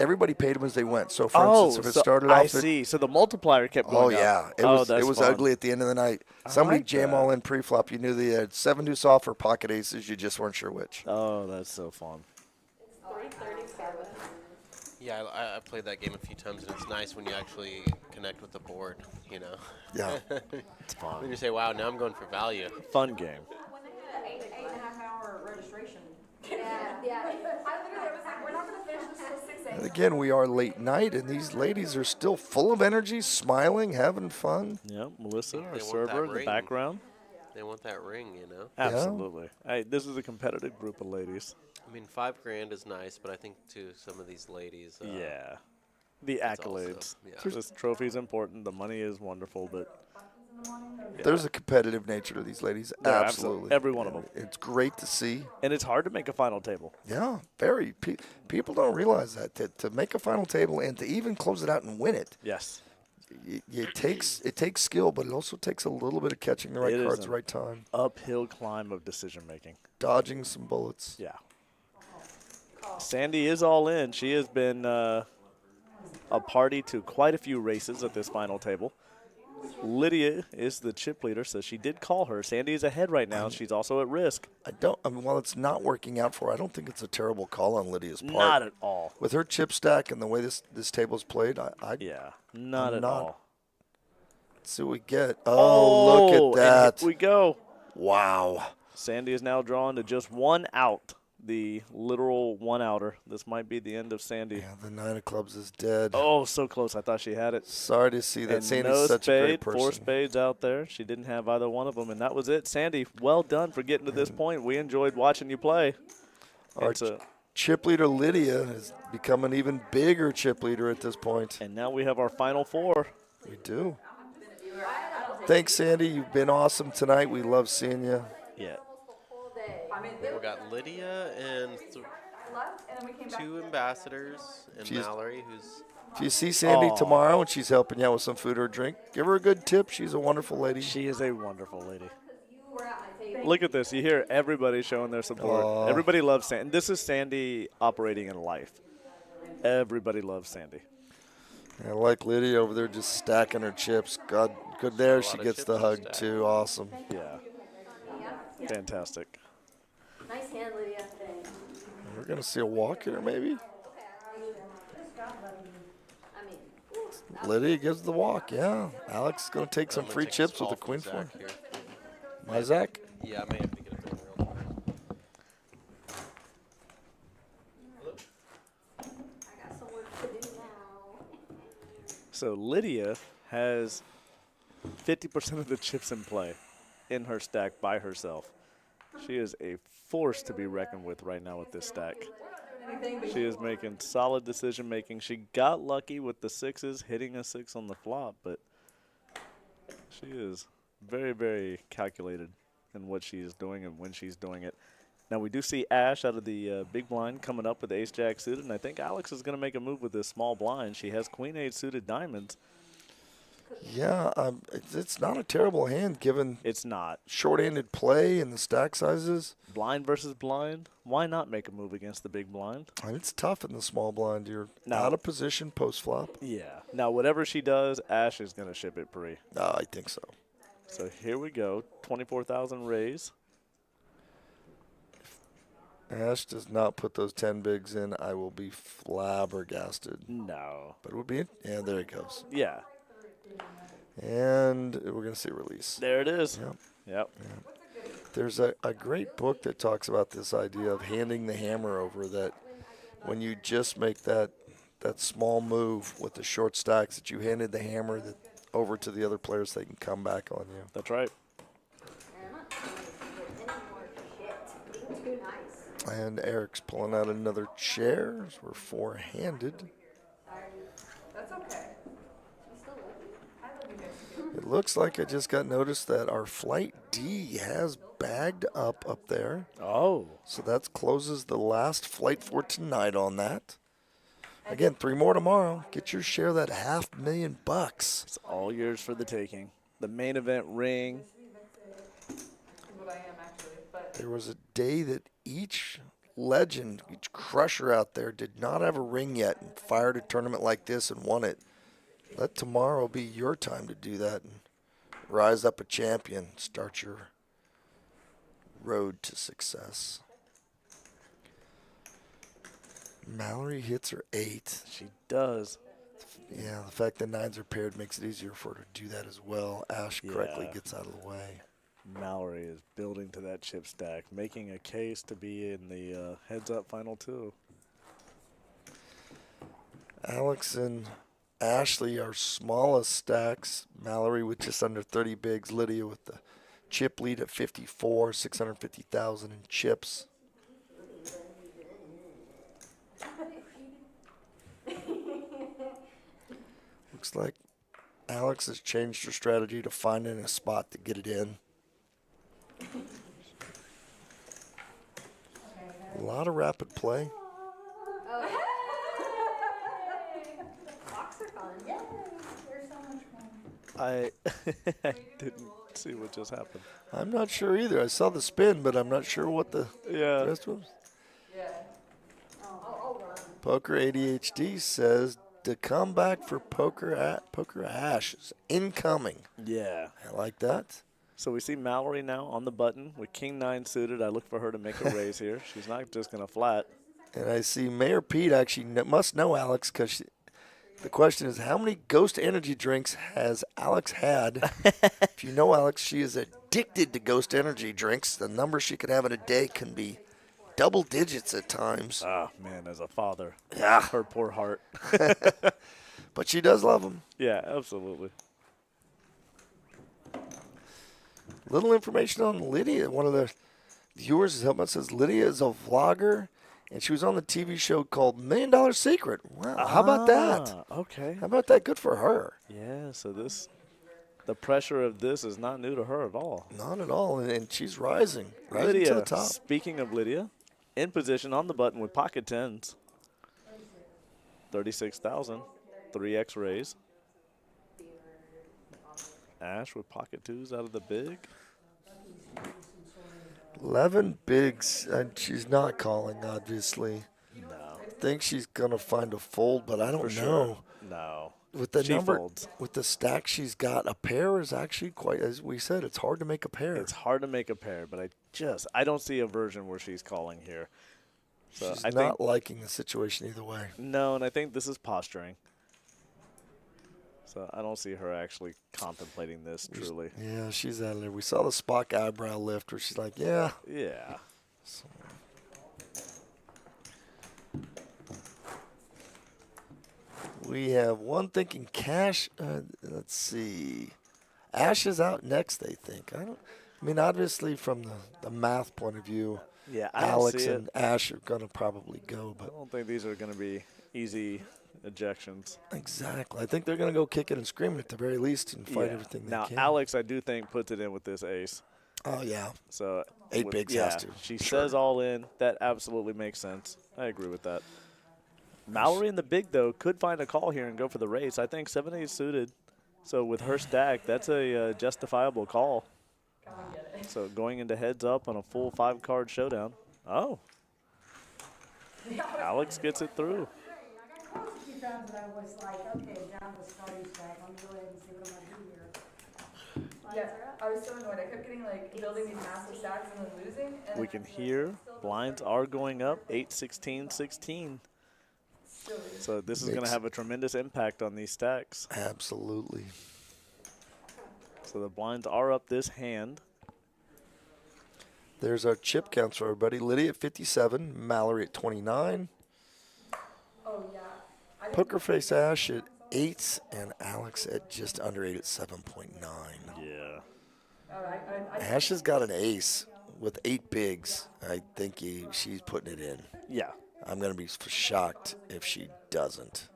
everybody paid them as they went. So, for instance, if it started off I see. So the multiplier kept going up. Yeah. It was fun. ugly at the end of the night. Somebody jam all in pre-flop. You knew they had 7 deuce off or pocket aces. You just weren't sure which. Oh, that's so fun. It's 3:37. Yeah, I played that game a few times, and it's nice when you actually connect with the board, you know. Yeah. It's fun. When you say, wow, now I'm going for value. Fun game. When they had an 8.5 hour registration. Yeah. I literally was like, we're not going to finish this till 6 a.m. And again, we are late night, and these ladies are still full of energy, smiling, having fun. Yep, Melissa, our They want server that in the ring. background. They want that ring, you know. Absolutely. Hey, this is a competitive group of ladies. I mean, $5,000 is nice, but I think to some of these ladies, Yeah. The it's accolades. also- yeah. This trophy is important. The money is wonderful, but There's a competitive nature to these ladies. Yeah, Absolutely. every one of them. It's great to see. And it's hard to make a final table. Yeah, very. People don't realize that to make a final table and to even close it out and win it. Yes. It takes skill, but it also takes a little bit of catching the right It is cards, an the right time, uphill climb of decision making. dodging some bullets. Yeah. Sandy is all in. She has been a party to quite a few races at this final table. Lydia is the chip leader, so she did call her. Sandy is ahead right now. She's also at risk. While it's not working out for her, I don't think it's a terrible call on Lydia's part. Not at all. With her chip stack and the way this table's played, Yeah, not at all. Let's see what we get. Oh, look at and that. here we go. Wow. Sandy is now drawn to just one out, the literal one-outer. This might be the end of Sandy. Yeah, the 9 of clubs is dead. Oh, so close. I thought she had it. Sorry to see that. And Sandy's no such spade, a great person. 4 spades out there. She didn't have either one of them, and that was it. Sandy, well done for getting to this point. We enjoyed watching you play. Our chip leader, Lydia, has become an even bigger chip leader at this point. And now we have our final 4. We do. Thanks, Sandy. You've been awesome tonight. We love seeing you. Yeah. We got Lydia and Left, and then we came back. 2 ambassadors and She's- Mallory, who's If you see Sandy Aw. tomorrow and she's helping you out with some food or drink, give her a good tip. She's a wonderful lady. She is a wonderful lady. Look at this. You hear everybody showing their support. Aw. Everybody loves Sandy. This is Sandy operating in life. Everybody loves Sandy. I like Lydia over there just stacking her chips. God, good there. lot She of gets chips the to hug stack. too. Awesome. Yeah. Fantastic. Nice hand, Lydia. We're gonna see a walk here, maybe. Lydia gives the walk. Yeah. Alex is gonna take some I'm gonna free take a chips with small the queen from four. Zach here. My Zach. Yeah, I may have to get a bit real quick. I got some work to do now. So Lydia has 50% of the chips in play in her stack by herself. She is a force to be reckoned with right now with this stack. She is making solid decision making. She got lucky with the 6s, hitting a 6 on the flop, but she is very, very calculated in what she is doing and when she's doing it. Now we do see Ash out of the big blind coming up with ace-jack suited, and I think Alex is going to make a move with this small blind. She has queen-8 suited diamonds. Yeah, it's not a terrible hand given It's not. short-handed play and the stack sizes. Blind versus blind, why not make a move against the big blind? And it's tough in the small blind. You're No. out of position post-flop. Yeah. Now, whatever she does, Ash is going to ship it pre. I think so. So here we go, 24,000 raise. Ash does not put those 10 bigs in, I will be flabbergasted. No. But it would be, yeah, there it goes. Yeah. And we're going to see a release. There it is. Yep. Yep. There's a great book that talks about this idea of handing the hammer over, that when you just make that small move with the short stacks, that you handed the hammer over to the other players, they can come back on you. That's right. Too nice. And Eric's pulling out another chair, as we're four-handed. That's okay. I love you guys too. It looks like I just got noticed that our flight D has bagged up there. Oh. So that closes the last flight for tonight on that. Again, 3 more tomorrow. Get your share of that $500,000. It's all yours for the taking. The main event ring. Is what I am actually, but There was a day that each legend, each crusher out there did not have a ring yet and fired a tournament like this and won it. Let tomorrow be your time to do that and rise up a champion. Start your road to success. Mallory hits her 8. She does. Yeah, the fact that 9s are paired makes it easier for her to do that as well. Ash correctly gets out of the way. Mallory is building to that chip stack, making a case to be in the heads-up final 2. Alex and Ashley are smallest stacks. Mallory with just under 30 bigs. Lydia with the chip lead at 54, 650,000 in chips. Looks like Alex has changed her strategy to finding a spot to get it in. A lot of rapid play. Blocks are fun. Yeah, they're so much fun. I didn't see what just happened. I'm not sure either. I saw the spin, but I'm not sure what the rest was. yeah. I'll run. Poker ADHD says to come back for Poker Ash is incoming. Yeah. I like that. So we see Mallory now on the button with King 9 suited. I look for her to make a raise here. She's not just going to flat. And I see Mayor Pete actually must know Alex, because the question is, how many Ghost Energy drinks has Alex had? If you know Alex, she is addicted to Ghost Energy drinks. The number she could have in a day can be double digits at times. Ah, man, as a father. Yeah. Her poor heart. But she does love them. Yeah, absolutely. Little information on Lydia. One of the viewers is helping us, says Lydia is a vlogger, and she was on the TV show called $1 Million Secret. Wow, how about that? Okay. How about that? Good for her. Yeah, so the pressure of this is not new to her at all. Not at all, and she's rising to Lydia, the top. speaking of Lydia, in position on the button with pocket 10s. 36,000, 3x raise. Ash with pocket 2s out of the big. 11 bigs, and she's not calling, obviously. No. I think she's going to find a fold, but I don't know. Sure. No. With the She number, folds. with the stack she's got, a pair is actually quite, as we said, it's hard to make a pair. It's hard to make a pair, but I don't see a version where she's calling here. So She's I not think, liking the situation either way. no, and I think this is posturing. So I don't see her actually contemplating this truly. Yeah, she's out of there. We saw the Spock eyebrow lift where she's like, yeah. Yeah. We have one thinking cash. Let's see. Ash is out next, they think. I mean, obviously, from the math point of view, Yeah, I don't Alex see and it. Ash are going to probably go. I But don't think these are going to be easy ejections. exactly. I think they're going to go kick it and scream it at the very least and fight Yeah. everything they Now, can. Alex, I do think, puts it in with this ace. Oh, yeah. So 8 bigs yeah, has to. She Sure. says all in. That absolutely makes sense. I agree with that. Mallory in the big, though, could find a call here and go for the race. I think 7-8 suited. So with her stack, that's a justifiable call. So going into heads up on a full 5-card showdown. Oh. Alex gets it through. I got close a few times, but I was like, okay, down to the starting stack. Let me go ahead and see what I'm gonna do here. Yeah, I was so annoyed. I kept getting like building these massive stacks and then losing. And We can hear blinds are going up 8, 16, 16. So this is going to have a tremendous impact on these stacks. Absolutely. So the blinds are up this hand. There's our chip counts for everybody. Lydia at 57, Mallory at 29. Oh yeah. Poker Face Ash at 8, and Alex at just under 8 at 7.9. Yeah. Ash has got an ace with 8 bigs. I think she's putting it in. Yeah. I'm going to be shocked if she doesn't.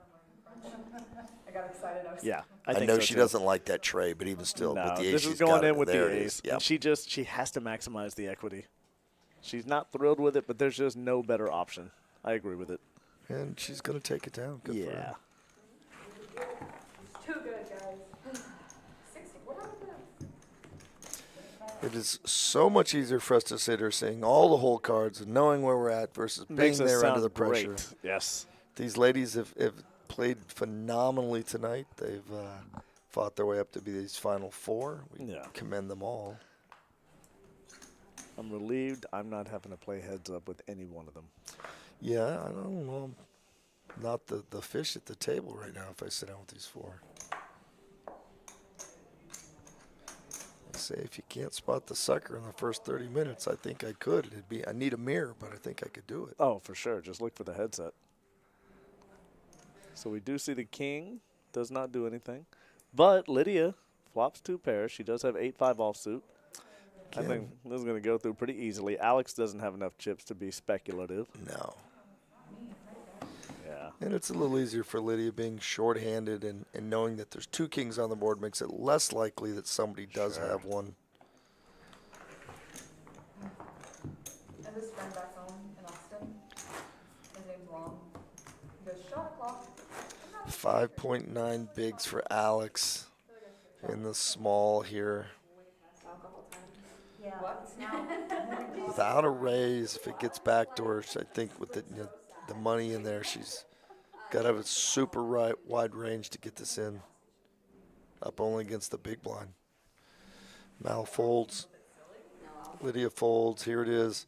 I got excited. Yeah. I know she doesn't like that tray, but even still, with the ace, this is she's going got in it. with There the it ace. is. Yep. And she has to maximize the equity. She's not thrilled with it, but there's just no better option. I agree with it. And she's going to take it down. Good for her. Too good, guys. 60. What happened to It is so much easier for us to sit here seeing all the hole cards and knowing where we're at versus being Makes us there under sound the pressure. great. Yes. These ladies have played phenomenally tonight. They've fought their way up to be these final 4. We commend them all. I'm relieved I'm not having to play heads up with any one of them. Yeah, I don't know. Not the fish at the table right now if I sit down with these 4. I say if you can't spot the sucker in the first 30 minutes, I think I could. I need a mirror, but I think I could do it. Oh, for sure. Just look for the headset. So we do see the king does not do anything. But Lydia flops 2 pairs. She does have 8-5 offsuit. I think this is going to go through pretty easily. Alex doesn't have enough chips to be speculative. No. Yeah. And it's a little easier for Lydia being shorthanded and knowing that there's 2 kings on the board makes it less likely that somebody does have one. And this friend back home in Austin, his name's Long. He goes, shot o'clock. 5.9 bigs for Alex in the small here. Yeah. Without a raise, if it gets back to her, I think with the money in there, she's got to have a super wide range to get this in. Up only against the big blind. Mal folds. Lydia folds. Here it is.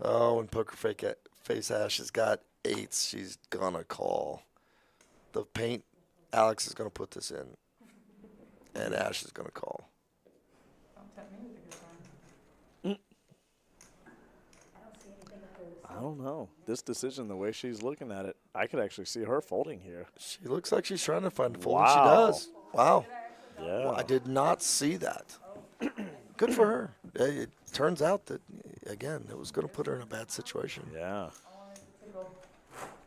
Oh, and Poker Face Ash has got 8s. She's going to call. The paint, Alex is going to put this in. And Ash is going to call. I don't know. This decision, the way she's looking at it, I could actually see her folding here. She looks like she's trying to find a fold. Wow. She does. Wow. Yeah. Well, I did not see that. Good for her. It turns out that, again, it was going to put her in a bad situation. Yeah.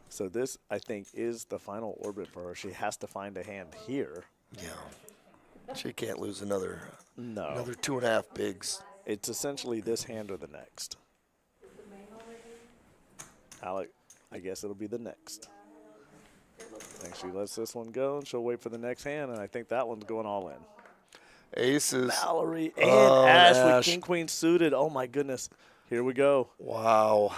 So this, I think, is the final orbit for her. She has to find a hand here. Yeah. She can't lose another 2.5 bigs. It's essentially this hand or the next. Alec, I guess it'll be the next. I think she lets this one go, and she'll wait for the next hand, and I think that one's going all in. Aces. Mallory and Ash with king, queen suited. Oh, my goodness. Here we go. Wow.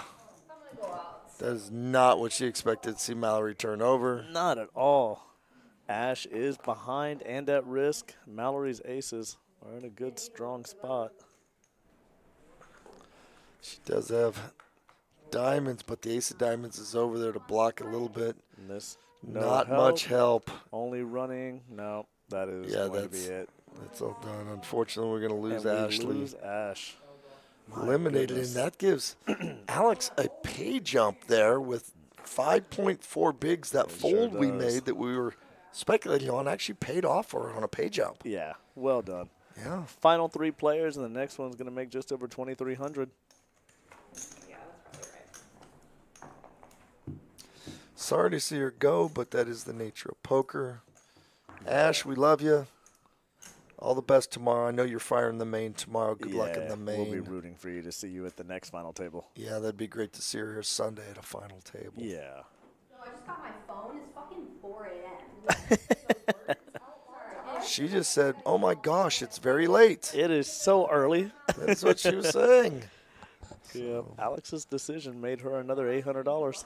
That is not what she expected to see Mallory turn over. Not at all. Ash is behind and at risk. Mallory's aces are in a good, strong spot. She does have diamonds, but the ace of diamonds is over there to block a little bit. And this, not much help. Only running. No, that is going to be it. That's all done. Unfortunately, we're going to lose Ashley. Lose Ash. Eliminated, and that gives Alex a pay jump there with 5.4 bigs. That fold we made that we were speculating on actually paid off for her on a pay jump. Yeah, well done. Yeah. Final 3 players, and the next one's going to make just over 2,300. Yeah, that's probably right. Sorry to see her go, but that is the nature of poker. Ash, we love you. All the best tomorrow. I know you're firing the main tomorrow. Good luck in the main. We'll be rooting for you to see you at the next final table. Yeah, that'd be great to see her here Sunday at a final table. Yeah. No, I just got my phone. It's fucking 4 a.m. She just said, oh my gosh, it's very late. It is so early. That's what she was saying. Yeah. Alex's decision made her another $800.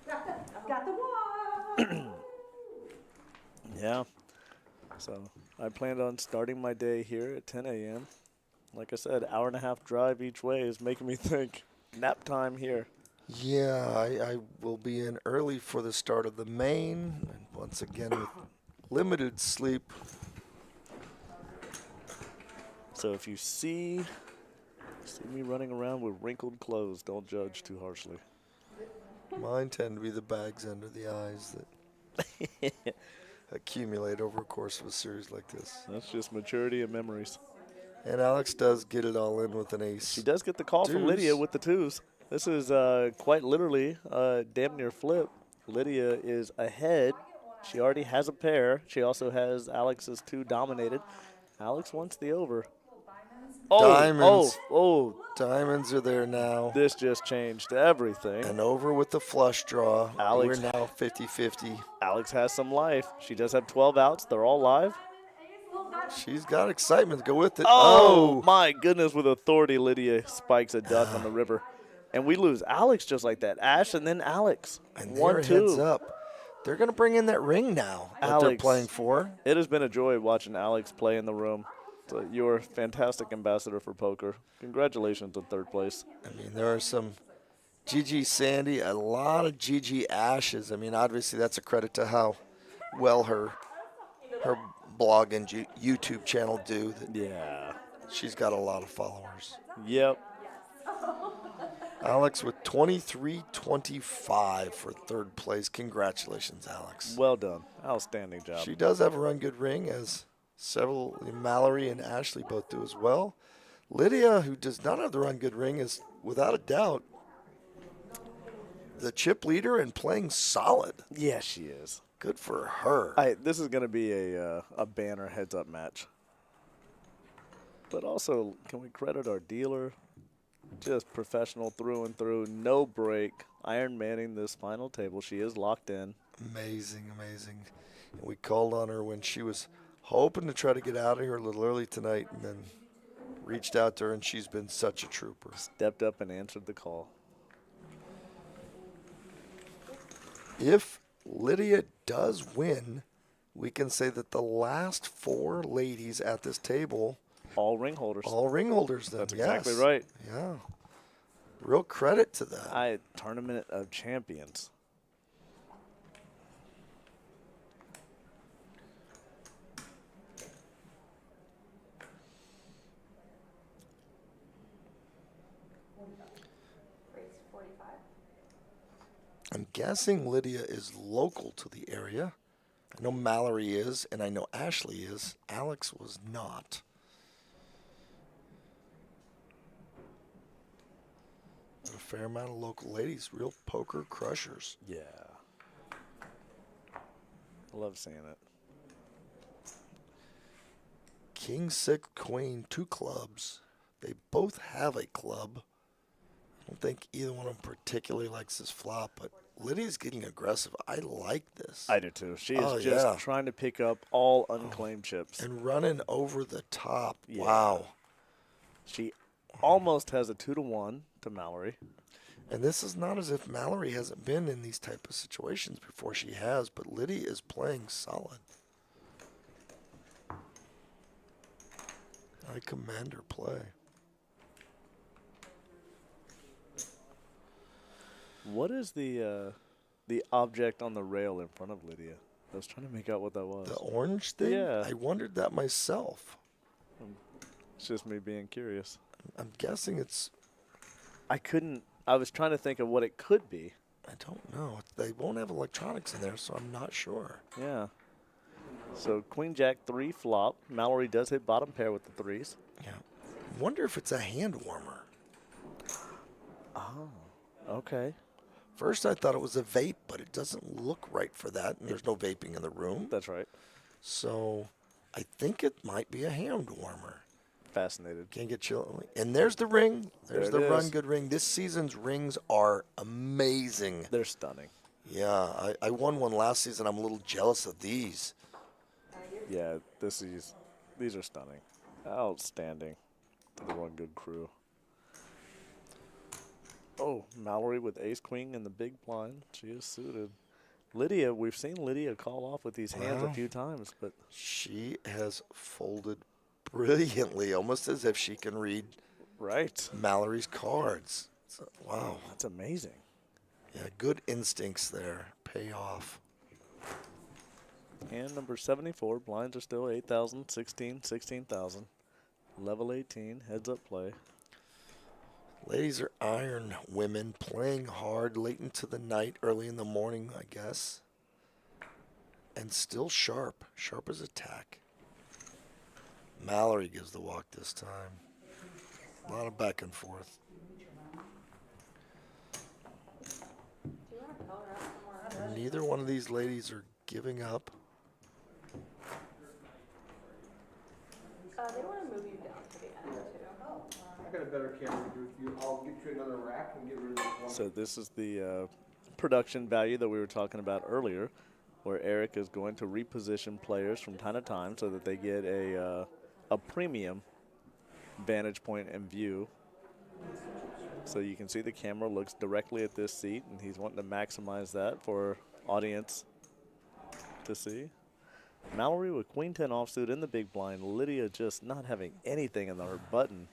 I've got the one. Yeah. So I planned on starting my day here at 10 a.m. Like I said, hour and a half drive each way is making me think nap time here. Yeah, I will be in early for the start of the main. And once again, with limited sleep. So if you see me running around with wrinkled clothes, don't judge too harshly. Mine tend to be the bags under the eyes that accumulate over a course of a series like this. That's just maturity and memories. And Alex does get it all in with an ace. She does get the call from Lydia with the twos. This is quite literally damn near flip. Lydia is ahead. She already has a pair. She also has Alex's 2 dominated. Alex wants the over. Diamonds. Oh. Diamonds are there now. This just changed everything. And over with the flush draw. Alex, we're now 50-50. Alex has some life. She does have 12 outs. They're all live. She's got excitement to go with it. Oh, my goodness. With authority, Lydia spikes a duck on the river. And we lose Alex just like that. Ash and then Alex. And 1-2. heads up. They're going to bring in that ring now that they're playing for. It has been a joy watching Alex play in the room. So you're a fantastic ambassador for poker. Congratulations on 3rd place. I mean, there are some GG Sandy, a lot of GG Ashes. I mean, obviously that's a credit to how well her blog and YouTube channel do. Yeah. She's got a lot of followers. Yep. Alex with 23-25 for 3rd place. Congratulations, Alex. Well done. Outstanding job. She does have a run good ring, as several, Mallory and Ashley both do as well. Lydia, who does not have the run good ring, is without a doubt the chip leader and playing solid. Yeah, she is. Good for her. This is going to be a banner heads-up match. But also, can we credit our dealer? Just professional through and through, no break. Iron Manning this final table. She is locked in. Amazing, amazing. And we called on her when she was hoping to try to get out of here a little early tonight, and then reached out to her, and she's been such a trooper. Stepped up and answered the call. If Lydia does win, we can say that the last 4 ladies at this table, all ring holders. All ring holders then. That's exactly right. Yeah. Real credit to that. Tournament of Champions. I'm guessing Lydia is local to the area. I know Mallory is, and I know Ashley is. Alex was not. A fair amount of local ladies, real poker crushers. Yeah. I love seeing it. King, 6, Queen, 2 clubs. They both have a club. I don't think either one of them particularly likes this flop, but Lydia's getting aggressive. I like this. I do too. She is just trying to pick up all unclaimed chips. And running over the top. Yeah. Wow. She almost has a 2-1 to Mallory. And this is not as if Mallory hasn't been in these type of situations before. She has, but Lydia is playing solid. I commend her play. What is the object on the rail in front of Lydia? I was trying to make out what that was. The orange thing? Yeah. I wondered that myself. It's just me being curious. I'm guessing it's... I was trying to think of what it could be. I don't know. They won't have electronics in there, so I'm not sure. Yeah. So Queen Jack 3 flop. Mallory does hit bottom pair with the 3s. Yeah. Wonder if it's a hand warmer. Oh, okay. First I thought it was a vape, but it doesn't look right for that, and there's no vaping in the room. That's right. So I think it might be a hand warmer. Fascinated. Can't get chill. And there's the ring. There's There the it Run is. Good ring. This season's rings are amazing. They're stunning. Yeah, I won one last season. I'm a little jealous of these. Yeah, these are stunning. Outstanding to the Run Good crew. Oh, Mallory with ace-queen in the big blind. She is suited. Lydia, we've seen Lydia call off with these hands a few times, but she has folded brilliantly, almost as if she can read Mallory's cards. So, wow. That's amazing. Yeah, good instincts there. Pay off. Hand number 74. Blinds are still 8,000, 16, 16,000. Level 18, heads up play. Ladies are iron women, playing hard late into the night, early in the morning, I guess. And still sharp. Sharp as a tack. Mallory gives the walk this time. A lot of back and forth. Neither one of these ladies are giving up. They want to move you down to the end, too. I got a better camera to do with you. I'll get you another rack and get rid of this one. So this is the production value that we were talking about earlier, where Eric is going to reposition players from time to time so that they get a premium vantage point and view. So you can see the camera looks directly at this seat, and he's wanting to maximize that for audience to see. Mallory with queen 10 offsuit in the big blind. Lydia just not having anything in her button.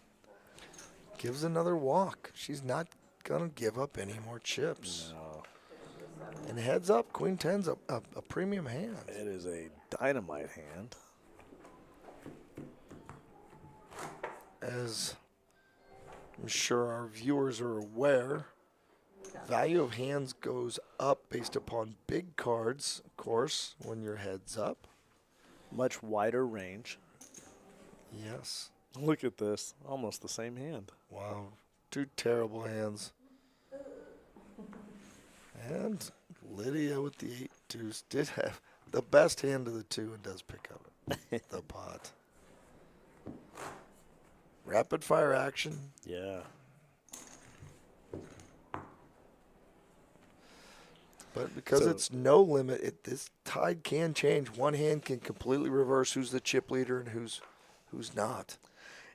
Gives another walk. She's not going to give up any more chips. No. And heads up, queen 10's a premium hand. It is a dynamite hand. As I'm sure our viewers are aware, value of hands goes up based upon big cards, of course, when your head's up. Much wider range. Yes. Look at this. Almost the same hand. Wow. Two terrible hands. And Lydia with the 8-2 did have the best hand of the two and does pick up the pot. Rapid fire action. Yeah. But because it's no limit, this tide can change. One hand can completely reverse who's the chip leader and who's not.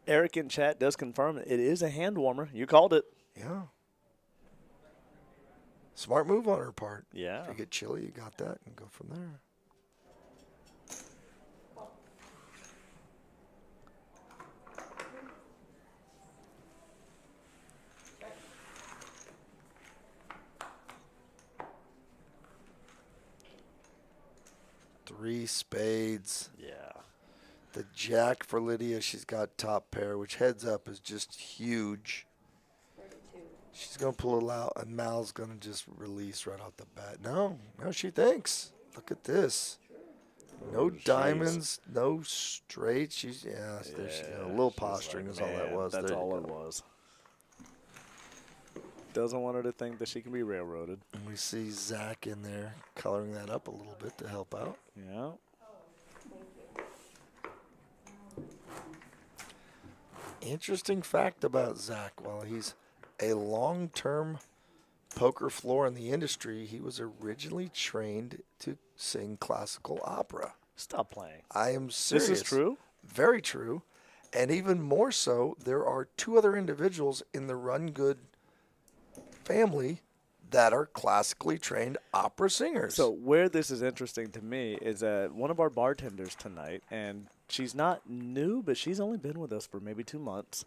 Eric in chat does confirm it is a hand warmer. You called it. Yeah. Smart move on her part. Yeah. If you get chilly, you got that and go from there. Three spades. Yeah. The jack for Lydia, she's got top pair, which heads up is just huge. 32. She's going to pull it out, and Mal's going to just release right off the bat. No, she thinks. Look at this. No diamonds, no straight. She's, there she go. A little posturing is all that was. That's there all it was. Doesn't want her to think that she can be railroaded. And we see Zach in there coloring that up a little bit to help out. Yeah. Interesting fact about Zach, while he's a long-term poker floor in the industry, he was originally trained to sing classical opera. Stop playing. I am serious. This is true? Very true. And even more so, there are two other individuals in the Run Good family that are classically trained opera singers. So where this is interesting to me is that one of our bartenders tonight, and she's not new, but she's only been with us for maybe 2 months,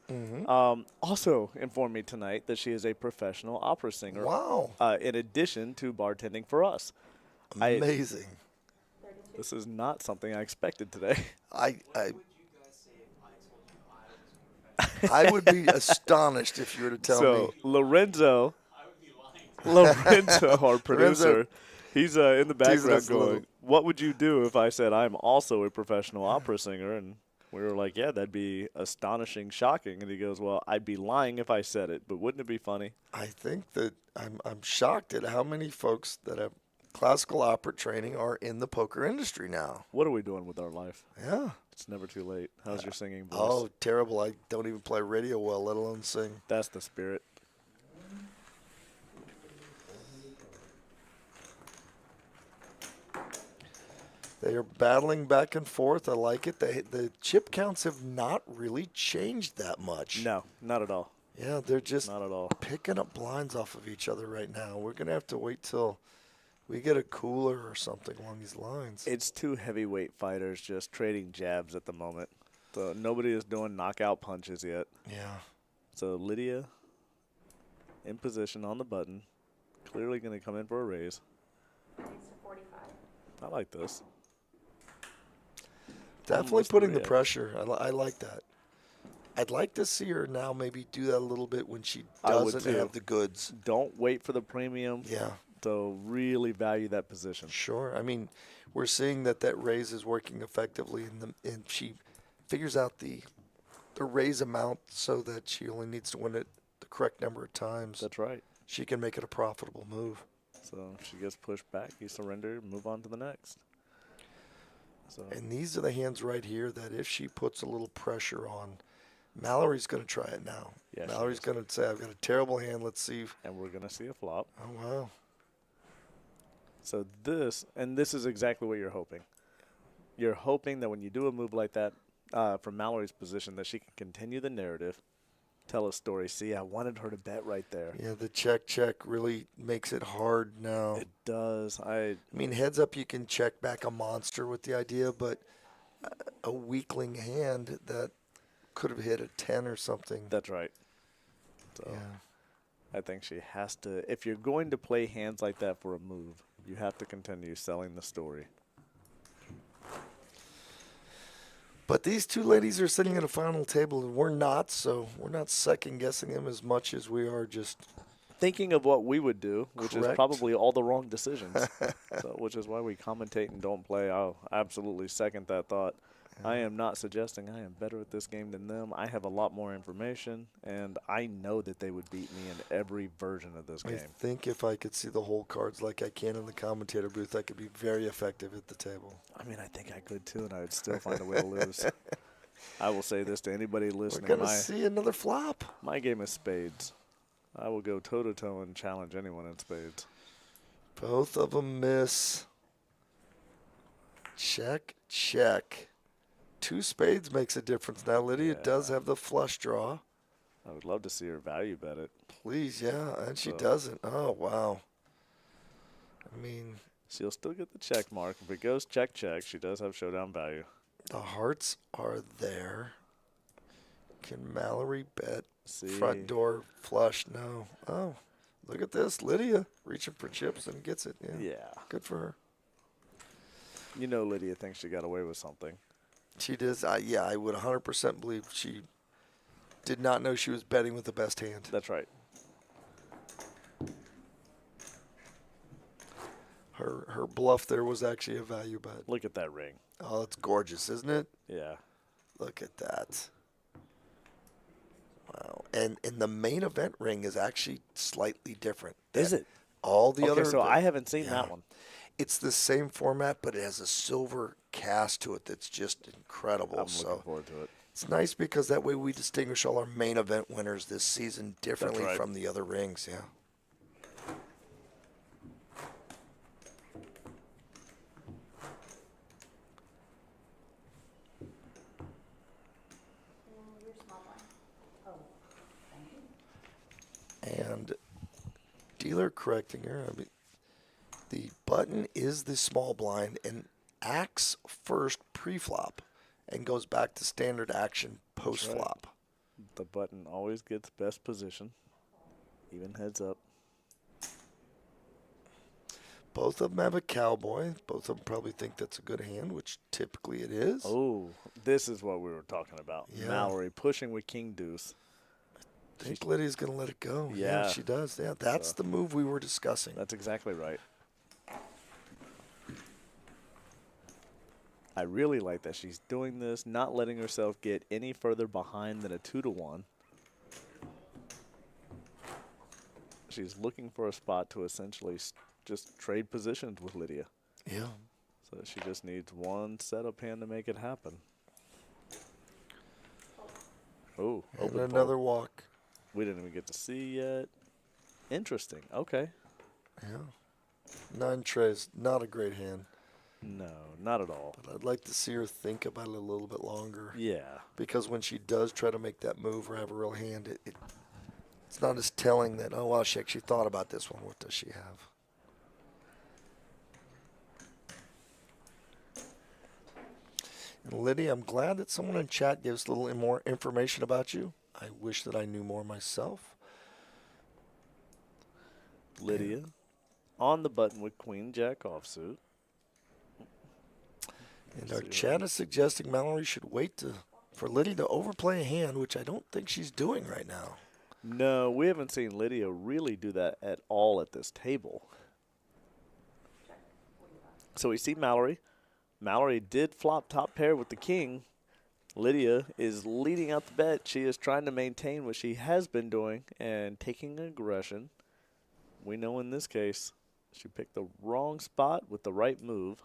also informed me tonight that she is a professional opera singer. Wow. In addition to bartending for us. Amazing. This is not something I expected today. I would be astonished if you were to tell me. So Lorenzo, our producer, he's in the background going, what would you do if I said I'm also a professional opera singer? And we were like, yeah, that'd be astonishing, shocking. And he goes, well, I'd be lying if I said it, but wouldn't it be funny? I think that I'm shocked at how many folks that have classical opera training are in the poker industry now. What are we doing with our life? Yeah. It's never too late. How's your singing voice? Oh, terrible. I don't even play radio well, let alone sing. That's the spirit. They are battling back and forth. I like it. The chip counts have not really changed that much. No, not at all. Yeah, they're just not at all picking up blinds off of each other right now. We're going to have to wait till we get a cooler or something along these lines. It's two heavyweight fighters just trading jabs at the moment. So nobody is doing knockout punches yet. Yeah. So Lydia in position on the button. Clearly going to come in for a raise. Raise to 45. I like this. Definitely Almost putting the 3x. pressure. I like that. I'd like to see her now maybe do that a little bit when she I would doesn't too. have the goods. Don't wait for the premium. Yeah. So really value that position. Sure. I mean, we're seeing that raise is working effectively, and she figures out the raise amount so that she only needs to win it the correct number of times. That's right. She can make it a profitable move. So if she gets pushed back, you surrender, move on to the next. So And these are the hands right here that if she puts a little pressure on, Mallory's going to try it now. Yeah, she Mallory's is. going to say, I've got a terrible hand. Let's see. And we're going to see a flop. Oh, wow. So this is exactly what you're hoping. You're hoping that when you do a move like that, from Mallory's position, that she can continue the narrative, tell a story. See, I wanted her to bet right there. Yeah, the check really makes it hard now. It does. I mean, heads up, you can check back a monster with the idea, but a weakling hand that could have hit a 10 or something. That's right. So I think she has to, if you're going to play hands like that for a move, you have to continue selling the story. But these two ladies are sitting at a final table, and we're not, so we're not second-guessing them as much as we are just thinking of what we would do, which is Correct. probably all the wrong decisions. So, which is why we commentate and don't play. I'll absolutely second that thought. I am not suggesting I am better at this game than them. I have a lot more information, and I know that they would beat me in every version of this I game. think if I could see the whole cards like I can in the commentator booth, I could be very effective at the table. I mean, I think I could too, and I would still find a way to lose. I will say this to anybody listening. We're going to see another flop. My game is spades. I will go toe-to-toe and challenge anyone in spades. Both of them miss. Check, check. Two spades makes a difference. Now, Lydia does have the flush draw. I would love to see her value bet it. Please, yeah, and she So- doesn't. Oh, wow. I mean, She'll still get the check mark. If it goes check, check, she does have showdown value. the hearts are there. Can Mallory bet See. front door flush? No. Oh, look at this. Lydia reaching for chips and gets it. Yeah. Yeah. Good for her. You know Lydia thinks she got away with something. She does. Yeah, I would 100% believe she did not know she was betting with the best hand. That's right. Her bluff there was actually a value bet. Look at that ring. Oh, it's gorgeous, isn't it? Yeah. Look at that. Wow. And the main event ring is actually slightly different. Is it? All the Okay, other. so I haven't seen that one. It's the same format, but it has a silver cast to it that's just incredible. I'm so looking forward to it. it's nice because that way we distinguish all our main event winners this season differently right. from the other rings. Yeah. Your small blind. And dealer correcting her. I mean, the button is the small blind and acts first pre-flop and goes back to standard action post-flop. The button always gets best position. Even heads up. Both of them have a cowboy. Both of them probably think that's a good hand, which typically it is. Oh, this is what we were talking about. Yeah. Mallory pushing with king deuce. I think Lydia's going to let it go. Yeah. She does. Yeah, that's the move we were discussing. That's exactly right. I really like that she's doing this, not letting herself get any further behind than a 2-1. She's looking for a spot to essentially just trade positions with Lydia. Yeah. So she just needs one setup hand to make it happen. Oh, And open another walk. We didn't even get to see yet. Interesting. Okay. Yeah. 9 trays, not a great hand. No, not at all. But I'd like to see her think about it a little bit longer. Yeah. Because when she does try to make that move or have a real hand, it's not as telling that, oh, wow, she actually thought about this one. What does she have? And Lydia, I'm glad that someone in chat gives a little more information about you. I wish that I knew more myself. Lydia on the button with Queen Jack offsuit. And our chat is suggesting Mallory should wait for Lydia to overplay a hand, which I don't think she's doing right now. No, we haven't seen Lydia really do that at all at this table. So we see Mallory. Mallory did flop top pair with the king. Lydia is leading out the bet. She is trying to maintain what she has been doing and taking aggression. We know in this case she picked the wrong spot with the right move.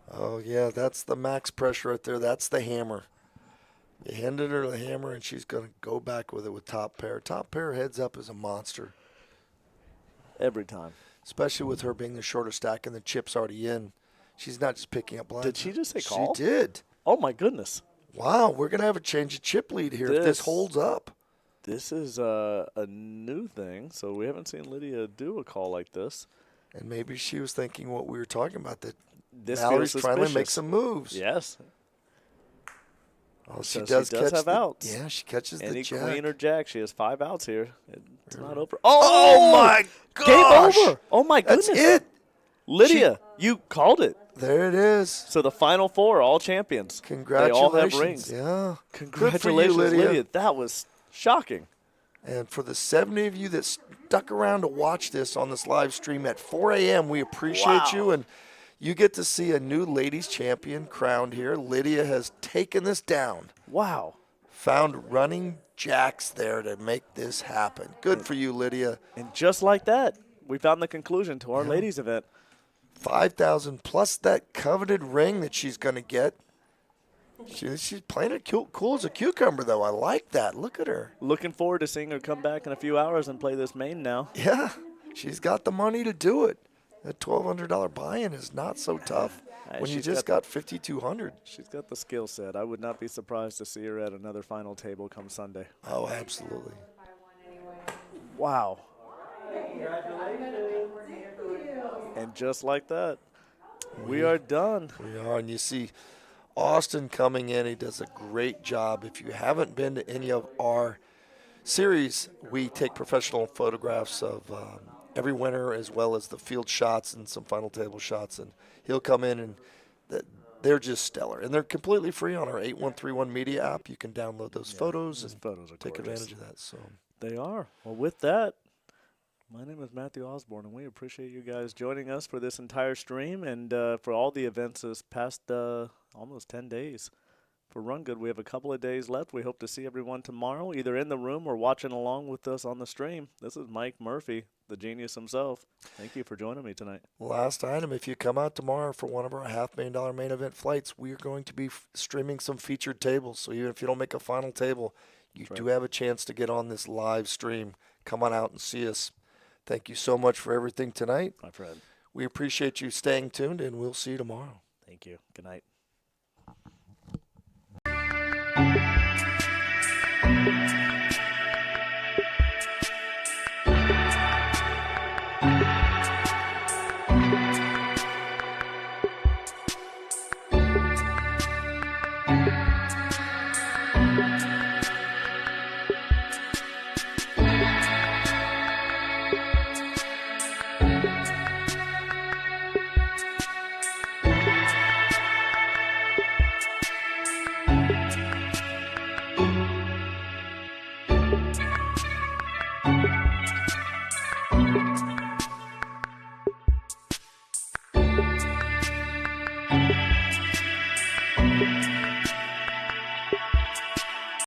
Oh, yeah, that's the max pressure right there. That's the hammer. You handed her the hammer, and she's going to go back with it with top pair. Top pair heads up is a monster. Every time. Especially with her being the shorter stack and the chip's already in. She's not just picking up blinds. Did she just say call? She did. Oh, my goodness. Wow, we're going to have a change of chip lead here if this holds up. This is a new thing, so we haven't seen Lydia do a call like this. And maybe she was thinking what we were talking about, that this Mallory's feels trying to make suspicious. some moves. Yes. Oh, So she does catch have outs. Yeah, she catches Any the jack. queen or jack. She has 5 outs here. It's not over. Oh, my gosh. Game over. Oh, my goodness. That's it. Lydia, you called it. There it is. So the final 4 are all champions. Congratulations. They all have rings. Yeah. Congratulations, Good for you, Lydia. That was shocking. And for the 70 of you that stuck around to watch this on this live stream at 4 a.m., we appreciate you. And you get to see a new ladies champion crowned here. Lydia has taken this down. Wow. Found running jacks there to make this happen. Good for you, Lydia. And just like that, we found the conclusion to our ladies event. 5,000 plus that coveted ring that she's going to get. She's playing it cool as a cucumber, though. I like that. Look at her. Looking forward to seeing her come back in a few hours and play this main now. Yeah, she's got the money to do it. That $1,200 buy-in is not so tough when you just got $5,200. She's got the skill set. I would not be surprised to see her at another final table come Sunday. Oh, absolutely. Wow. And just like that, we are done. We are, and you see Austin coming in. He does a great job. If you haven't been to any of our series, we take professional photographs of every winner as well as the field shots and some final table shots. And he'll come in, and they're just stellar. And they're completely free on our 8131 Media app. You can download those photos and take advantage of that. So they are. Well, with that, my name is Matthew Osborne, and we appreciate you guys joining us for this entire stream and for all the events this past almost 10 days. For RunGood, we have a couple of days left. We hope to see everyone tomorrow, either in the room or watching along with us on the stream. This is Mike Murphy, the genius himself. Thank you for joining me tonight. last item, if you come out tomorrow for one of our $500,000 main event flights, we are going to be streaming some featured tables. So even if you don't make a final table, you do have a chance to get on this live stream. Come on out and see us. Thank you so much for everything tonight. My friend. We appreciate you staying tuned, and we'll see you tomorrow. Thank you. Good night.